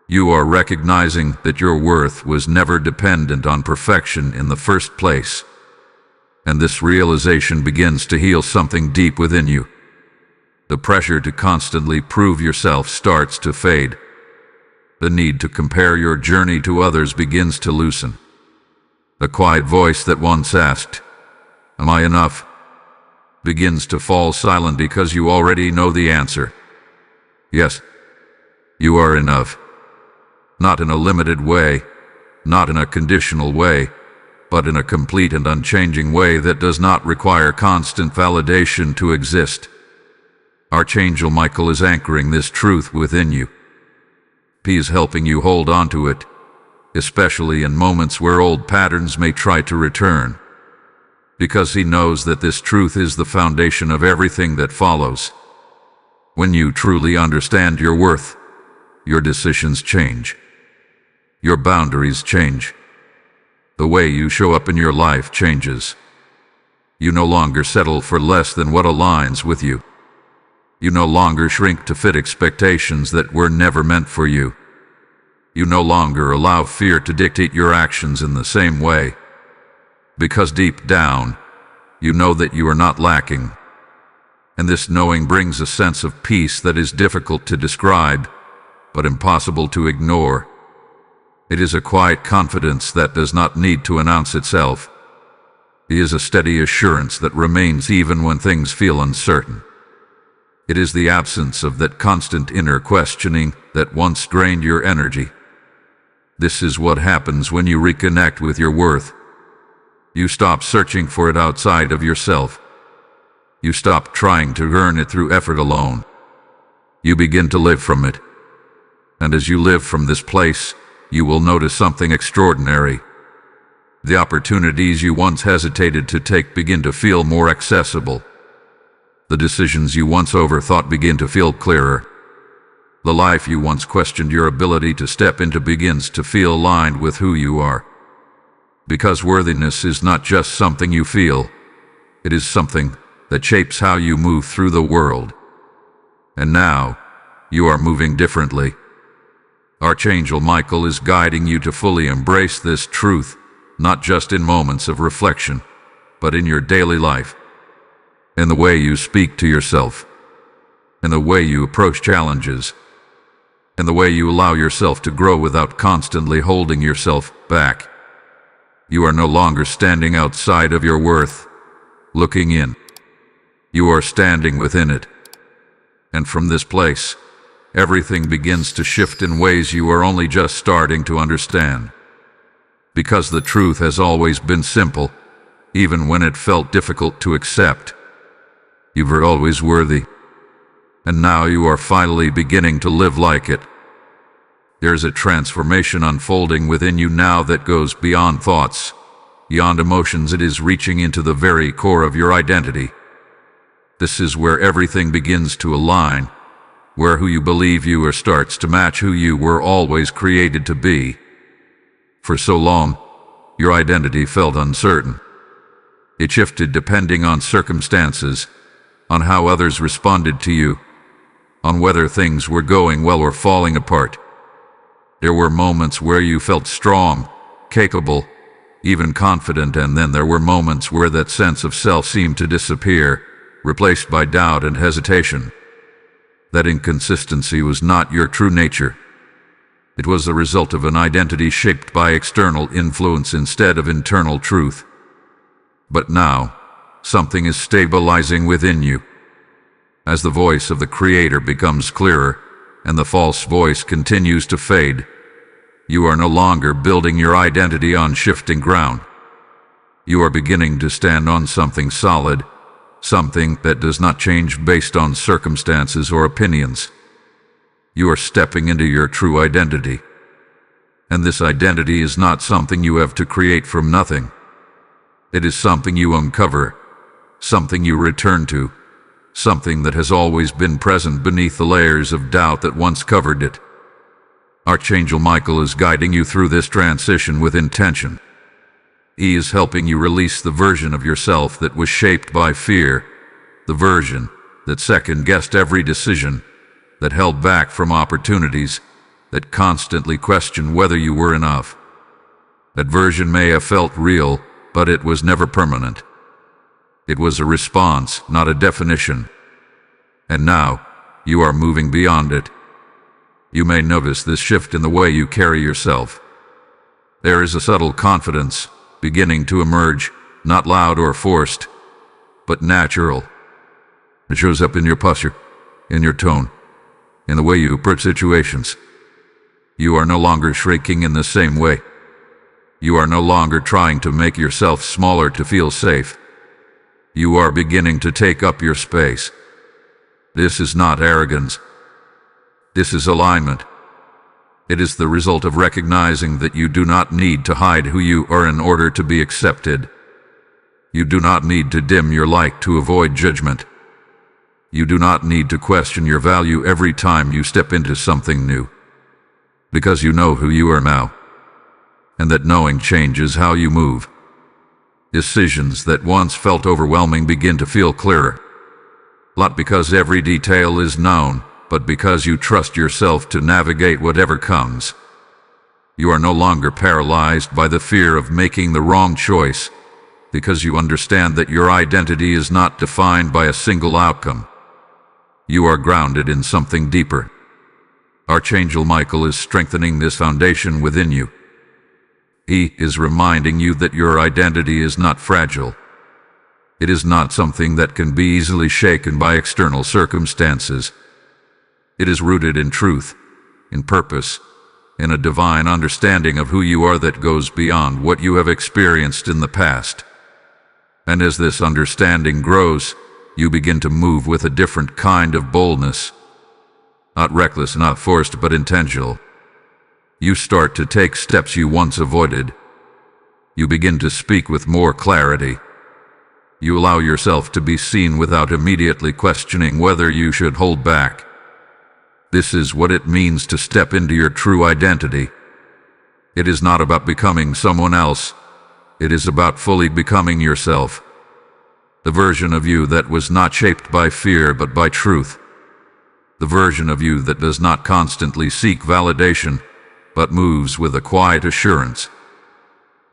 You are recognizing that your worth was never dependent on perfection in the first place. And this realization begins to heal something deep within you. The pressure to constantly prove yourself starts to fade. The need to compare your journey to others begins to loosen. The quiet voice that once asked, "Am I enough?" begins to fall silent because you already know the answer. Yes, you are enough. Not in a limited way, not in a conditional way, but in a complete and unchanging way that does not require constant validation to exist. Archangel Michael is anchoring this truth within you. He is helping you hold on to it, especially in moments where old patterns may try to return, because he knows that this truth is the foundation of everything that follows. When you truly understand your worth, your decisions change. Your boundaries change. The way you show up in your life changes. You no longer settle for less than what aligns with you. You no longer shrink to fit expectations that were never meant for you. You no longer allow fear to dictate your actions in the same way. Because deep down, you know that you are not lacking. And this knowing brings a sense of peace that is difficult to describe, but impossible to ignore. It is a quiet confidence that does not need to announce itself. It is a steady assurance that remains even when things feel uncertain. It is the absence of that constant inner questioning that once drained your energy. This is what happens when you reconnect with your worth. You stop searching for it outside of yourself. You stop trying to earn it through effort alone. You begin to live from it. And as you live from this place, you will notice something extraordinary. The opportunities you once hesitated to take begin to feel more accessible. The decisions you once overthought begin to feel clearer. The life you once questioned your ability to step into begins to feel aligned with who you are. Because worthiness is not just something you feel, it is something that shapes how you move through the world. And now, you are moving differently. Archangel Michael is guiding you to fully embrace this truth, not just in moments of reflection, but in your daily life, in the way you speak to yourself, in the way you approach challenges, in the way you allow yourself to grow without constantly holding yourself back. You are no longer standing outside of your worth, looking in. You are standing within it. And from this place, everything begins to shift in ways you are only just starting to understand. Because the truth has always been simple, even when it felt difficult to accept. You were always worthy. And now you are finally beginning to live like it. There is a transformation unfolding within you now that goes beyond thoughts, beyond emotions. It is reaching into the very core of your identity. This is where everything begins to align, where who you believe you are starts to match who you were always created to be. For so long, your identity felt uncertain. It shifted depending on circumstances, on how others responded to you, on whether things were going well or falling apart. There were moments where you felt strong, capable, even confident, and then there were moments where that sense of self seemed to disappear, replaced by doubt and hesitation. That inconsistency was not your true nature. It was the result of an identity shaped by external influence instead of internal truth. But now, something is stabilizing within you. As the voice of the Creator becomes clearer, and the false voice continues to fade, you are no longer building your identity on shifting ground. You are beginning to stand on something solid, something that does not change based on circumstances or opinions. You are stepping into your true identity. And this identity is not something you have to create from nothing. It is something you uncover, something you return to, something that has always been present beneath the layers of doubt that once covered it. Archangel Michael is guiding you through this transition with intention. He is helping you release the version of yourself that was shaped by fear, the version that second-guessed every decision, that held back from opportunities, that constantly questioned whether you were enough. That version may have felt real, but it was never permanent. It was a response, not a definition. And now, you are moving beyond it. You may notice this shift in the way you carry yourself. There is a subtle confidence beginning to emerge, not loud or forced, but natural. It shows up in your posture, in your tone, in the way you approach situations. You are no longer shrinking in the same way. You are no longer trying to make yourself smaller to feel safe. You are beginning to take up your space. This is not arrogance. This is alignment. It is the result of recognizing that you do not need to hide who you are in order to be accepted. You do not need to dim your light to avoid judgment. You do not need to question your value every time you step into something new. Because you know who you are now. And that knowing changes how you move. Decisions that once felt overwhelming begin to feel clearer. Not because every detail is known, but because you trust yourself to navigate whatever comes. You are no longer paralyzed by the fear of making the wrong choice, because you understand that your identity is not defined by a single outcome. You are grounded in something deeper. Archangel Michael is strengthening this foundation within you. He is reminding you that your identity is not fragile. It is not something that can be easily shaken by external circumstances. It is rooted in truth, in purpose, in a divine understanding of who you are that goes beyond what you have experienced in the past. And as this understanding grows, you begin to move with a different kind of boldness. Not reckless, not forced, but intentional. You start to take steps you once avoided. You begin to speak with more clarity. You allow yourself to be seen without immediately questioning whether you should hold back. This is what it means to step into your true identity. It is not about becoming someone else. It is about fully becoming yourself. The version of you that was not shaped by fear but by truth. The version of you that does not constantly seek validation, but moves with a quiet assurance.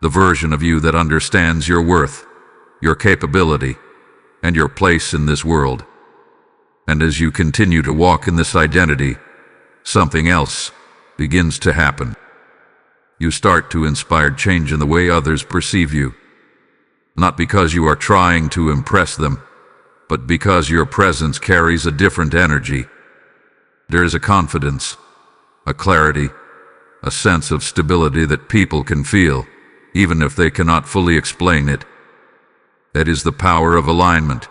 The version of you that understands your worth, your capability, and your place in this world. And as you continue to walk in this identity, something else begins to happen. You start to inspire change in the way others perceive you. Not because you are trying to impress them, but because your presence carries a different energy. There is a confidence, a clarity, a sense of stability that people can feel, even if they cannot fully explain it. That is the power of alignment.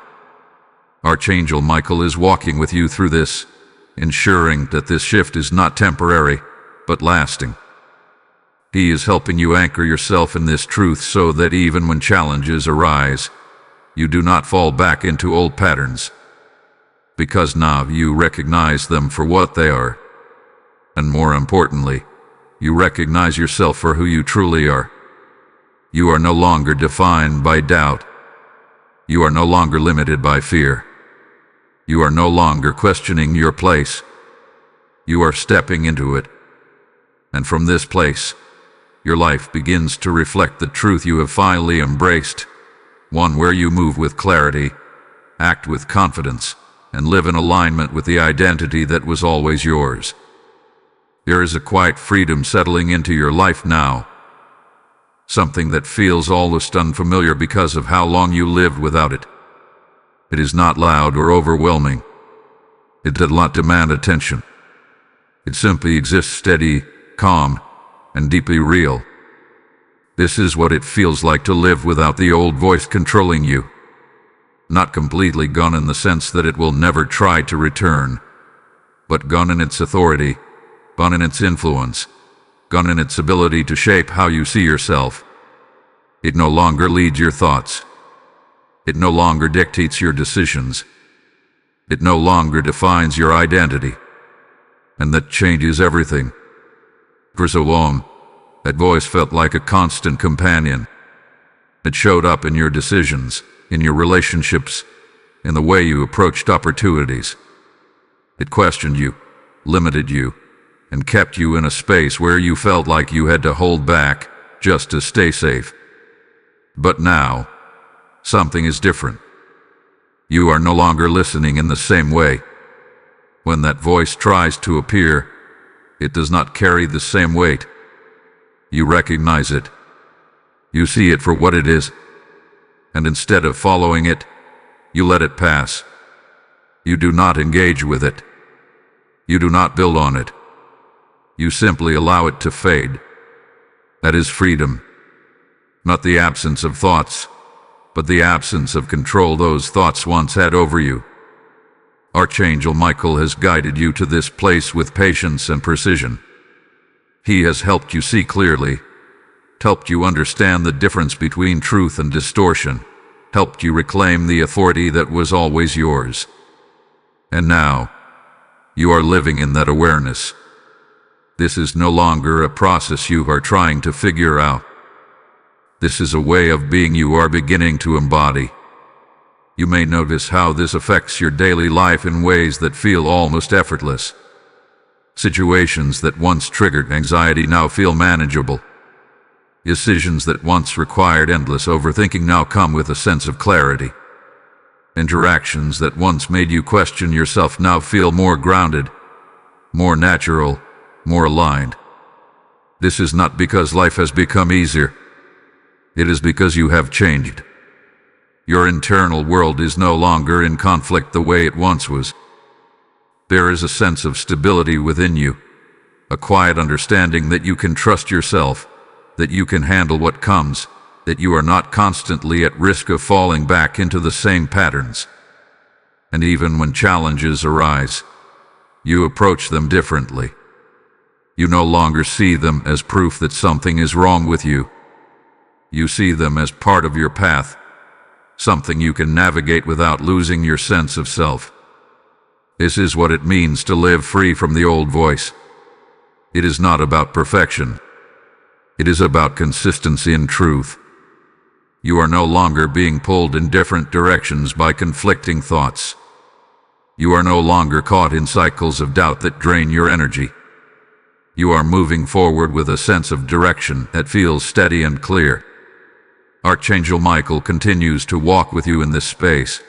Archangel Michael is walking with you through this, ensuring that this shift is not temporary, but lasting. He is helping you anchor yourself in this truth so that even when challenges arise, you do not fall back into old patterns. Because now you recognize them for what they are. And more importantly, you recognize yourself for who you truly are. You are no longer defined by doubt. You are no longer limited by fear. You are no longer questioning your place. You are stepping into it. And from this place, your life begins to reflect the truth you have finally embraced, one where you move with clarity, act with confidence, and live in alignment with the identity that was always yours. There is a quiet freedom settling into your life now, something that feels almost unfamiliar because of how long you lived without it. It is not loud or overwhelming. It does not demand attention. It simply exists steady, calm, and deeply real. This is what it feels like to live without the old voice controlling you. Not completely gone in the sense that it will never try to return, but gone in its authority, gone in its influence, gone in its ability to shape how you see yourself. It no longer leads your thoughts. It no longer dictates your decisions. It no longer defines your identity. And that changes everything. For so long, that voice felt like a constant companion. It showed up in your decisions, in your relationships, in the way you approached opportunities. It questioned you, limited you, and kept you in a space where you felt like you had to hold back just to stay safe. But now, something is different. You are no longer listening in the same way. When that voice tries to appear, it does not carry the same weight. You recognize it. You see it for what it is. And instead of following it, you let it pass. You do not engage with it. You do not build on it. You simply allow it to fade. That is freedom. Not the absence of thoughts, but the absence of control those thoughts once had over you. Archangel Michael has guided you to this place with patience and precision. He has helped you see clearly, helped you understand the difference between truth and distortion, helped you reclaim the authority that was always yours. And now, you are living in that awareness. This is no longer a process you are trying to figure out. This is a way of being you are beginning to embody. You may notice how this affects your daily life in ways that feel almost effortless. Situations that once triggered anxiety now feel manageable. Decisions that once required endless overthinking now come with a sense of clarity. Interactions that once made you question yourself now feel more grounded, more natural, more aligned. This is not because life has become easier. It is because you have changed. Your internal world is no longer in conflict the way it once was. There is a sense of stability within you, a quiet understanding that you can trust yourself, that you can handle what comes, that you are not constantly at risk of falling back into the same patterns. And even when challenges arise, you approach them differently. You no longer see them as proof that something is wrong with you. You see them as part of your path, something you can navigate without losing your sense of self. This is what it means to live free from the old voice. It is not about perfection. It is about consistency and truth. You are no longer being pulled in different directions by conflicting thoughts. You are no longer caught in cycles of doubt that drain your energy. You are moving forward with a sense of direction that feels steady and clear. Archangel Michael continues to walk with you in this space,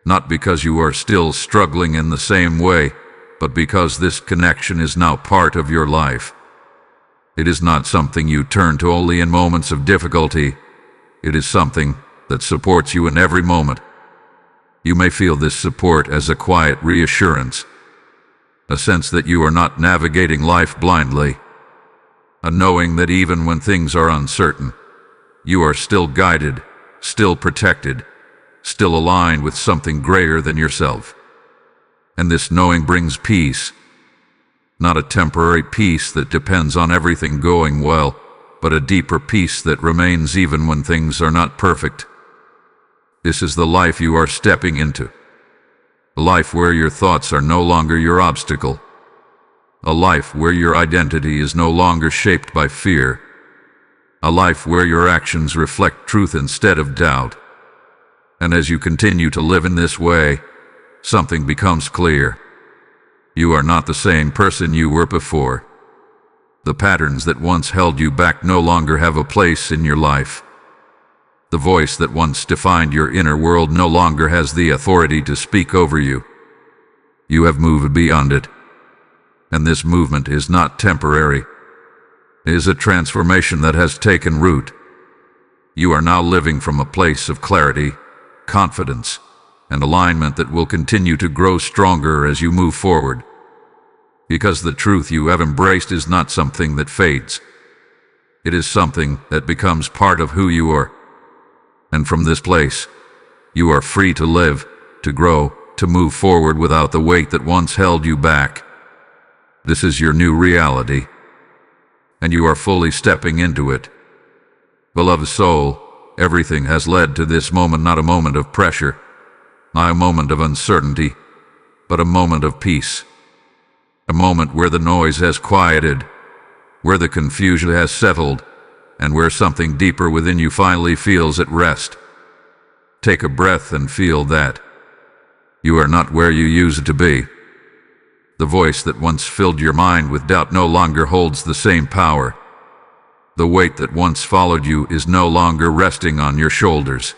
not because you are still struggling in the same way, but because this connection is now part of your life. It is not something you turn to only in moments of difficulty. It is something that supports you in every moment. You may feel this support as a quiet reassurance, a sense that you are not navigating life blindly, a knowing that even when things are uncertain, you are still guided, still protected, still aligned with something greater than yourself. And this knowing brings peace, not a temporary peace that depends on everything going well, but a deeper peace that remains even when things are not perfect. This is the life you are stepping into. A life where your thoughts are no longer your obstacle. A life where your identity is no longer shaped by fear. A life where your actions reflect truth instead of doubt. And as you continue to live in this way, something becomes clear. You are not the same person you were before. The patterns that once held you back no longer have a place in your life. The voice that once defined your inner world no longer has the authority to speak over you. You have moved beyond it. And this movement is not temporary. It is a transformation that has taken root. You are now living from a place of clarity, confidence, and alignment that will continue to grow stronger as you move forward. Because the truth you have embraced is not something that fades. It is something that becomes part of who you are. And from this place, you are free to live, to grow, to move forward without the weight that once held you back. This is your new reality, and you are fully stepping into it. Beloved soul, everything has led to this moment, not a moment of pressure, not a moment of uncertainty, but a moment of peace. A moment where the noise has quieted, where the confusion has settled, and where something deeper within you finally feels at rest. Take a breath and feel that. You are not where you used to be. The voice that once filled your mind with doubt no longer holds the same power. The weight that once followed you is no longer resting on your shoulders.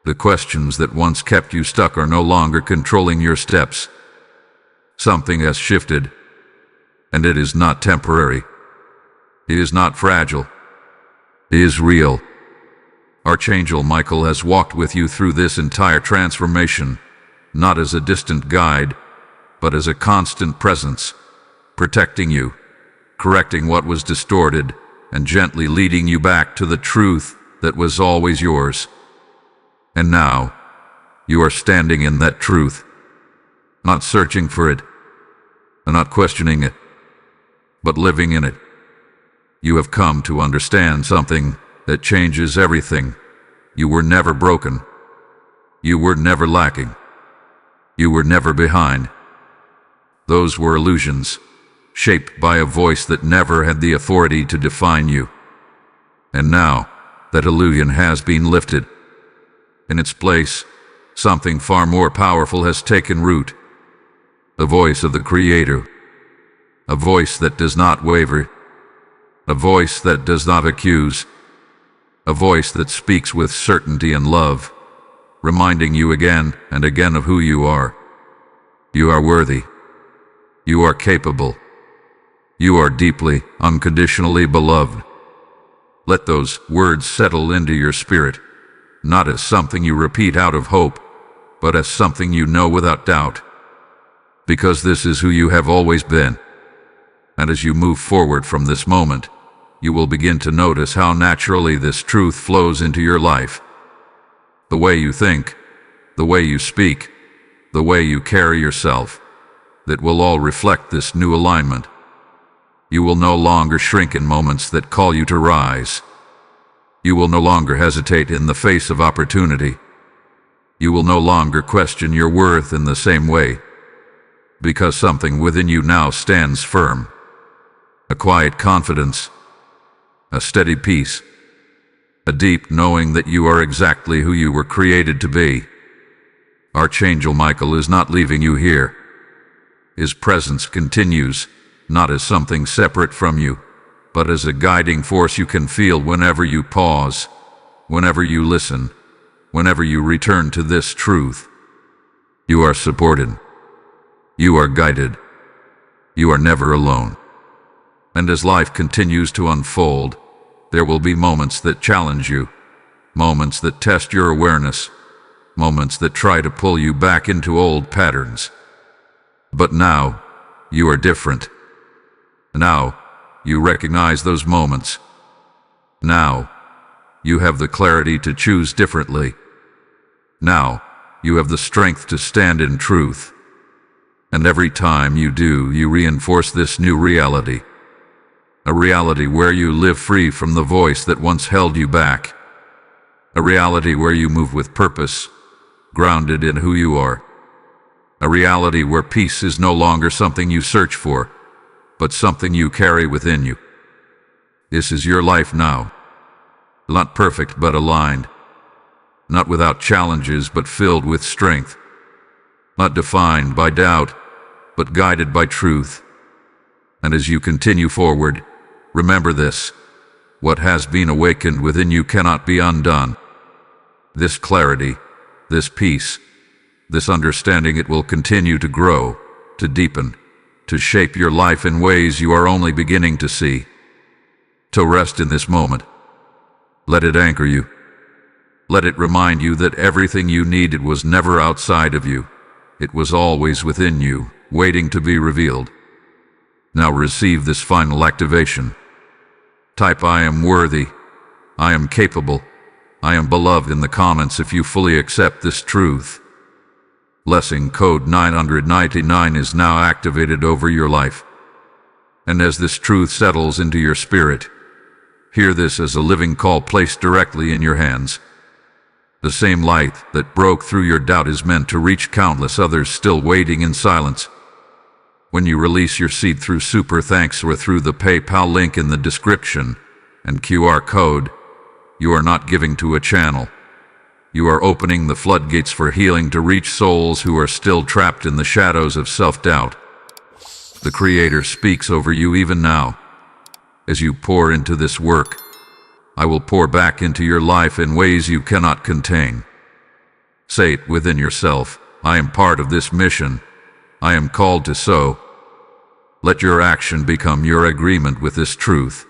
The questions that once kept you stuck are no longer controlling your steps. Something has shifted, and it is not temporary. It is not fragile. It is real. Archangel Michael has walked with you through this entire transformation, not as a distant guide, but as a constant presence, protecting you, correcting what was distorted, and gently leading you back to the truth that was always yours. And now, you are standing in that truth, not searching for it, and not questioning it, but living in it. You have come to understand something that changes everything. You were never broken. You were never lacking. You were never behind. Those were illusions, shaped by a voice that never had the authority to define you. And now, that illusion has been lifted. In its place, something far more powerful has taken root. The voice of the Creator. A voice that does not waver. A voice that does not accuse. A voice that speaks with certainty and love, reminding you again and again of who you are. You are worthy. You are capable. You are deeply, unconditionally beloved. Let those words settle into your spirit, not as something you repeat out of hope, but as something you know without doubt. Because this is who you have always been. And as you move forward from this moment, you will begin to notice how naturally this truth flows into your life. The way you think, the way you speak, the way you carry yourself, that will all reflect this new alignment. You will no longer shrink in moments that call you to rise. You will no longer hesitate in the face of opportunity. You will no longer question your worth in the same way, because something within you now stands firm. A quiet confidence, a steady peace, a deep knowing that you are exactly who you were created to be. Archangel Michael is not leaving you here. His presence continues, not as something separate from you, but as a guiding force you can feel whenever you pause, whenever you listen, whenever you return to this truth. You are supported. You are guided. You are never alone. And as life continues to unfold, there will be moments that challenge you, moments that test your awareness, moments that try to pull you back into old patterns. But now, you are different. Now, you recognize those moments. Now, you have the clarity to choose differently. Now, you have the strength to stand in truth. And every time you do, you reinforce this new reality. A reality where you live free from the voice that once held you back. A reality where you move with purpose, grounded in who you are. A reality where peace is no longer something you search for, but something you carry within you. This is your life now. Not perfect but aligned. Not without challenges but filled with strength. Not defined by doubt, but guided by truth. And as you continue forward, remember this: what has been awakened within you cannot be undone. This clarity, this peace, this understanding, it will continue to grow, to deepen, to shape your life in ways you are only beginning to see. To rest in this moment. Let it anchor you. Let it remind you that everything you needed was never outside of you. It was always within you, waiting to be revealed. Now receive this final activation. Type "I am worthy," "I am capable," "I am beloved" in the comments if you fully accept this truth. Blessing code 999 is now activated over your life. And as this truth settles into your spirit, hear this as a living call placed directly in your hands. The same light that broke through your doubt is meant to reach countless others still waiting in silence. When you release your seed through Super Thanks or through the PayPal link in the description and QR code, you are not giving to a channel. You are opening the floodgates for healing to reach souls who are still trapped in the shadows of self-doubt. The Creator speaks over you even now. As you pour into this work, I will pour back into your life in ways you cannot contain. Say it within yourself: I am part of this mission. I am called to sow. Let your action become your agreement with this truth.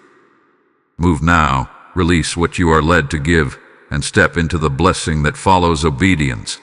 Move now, release what you are led to give, and step into the blessing that follows obedience.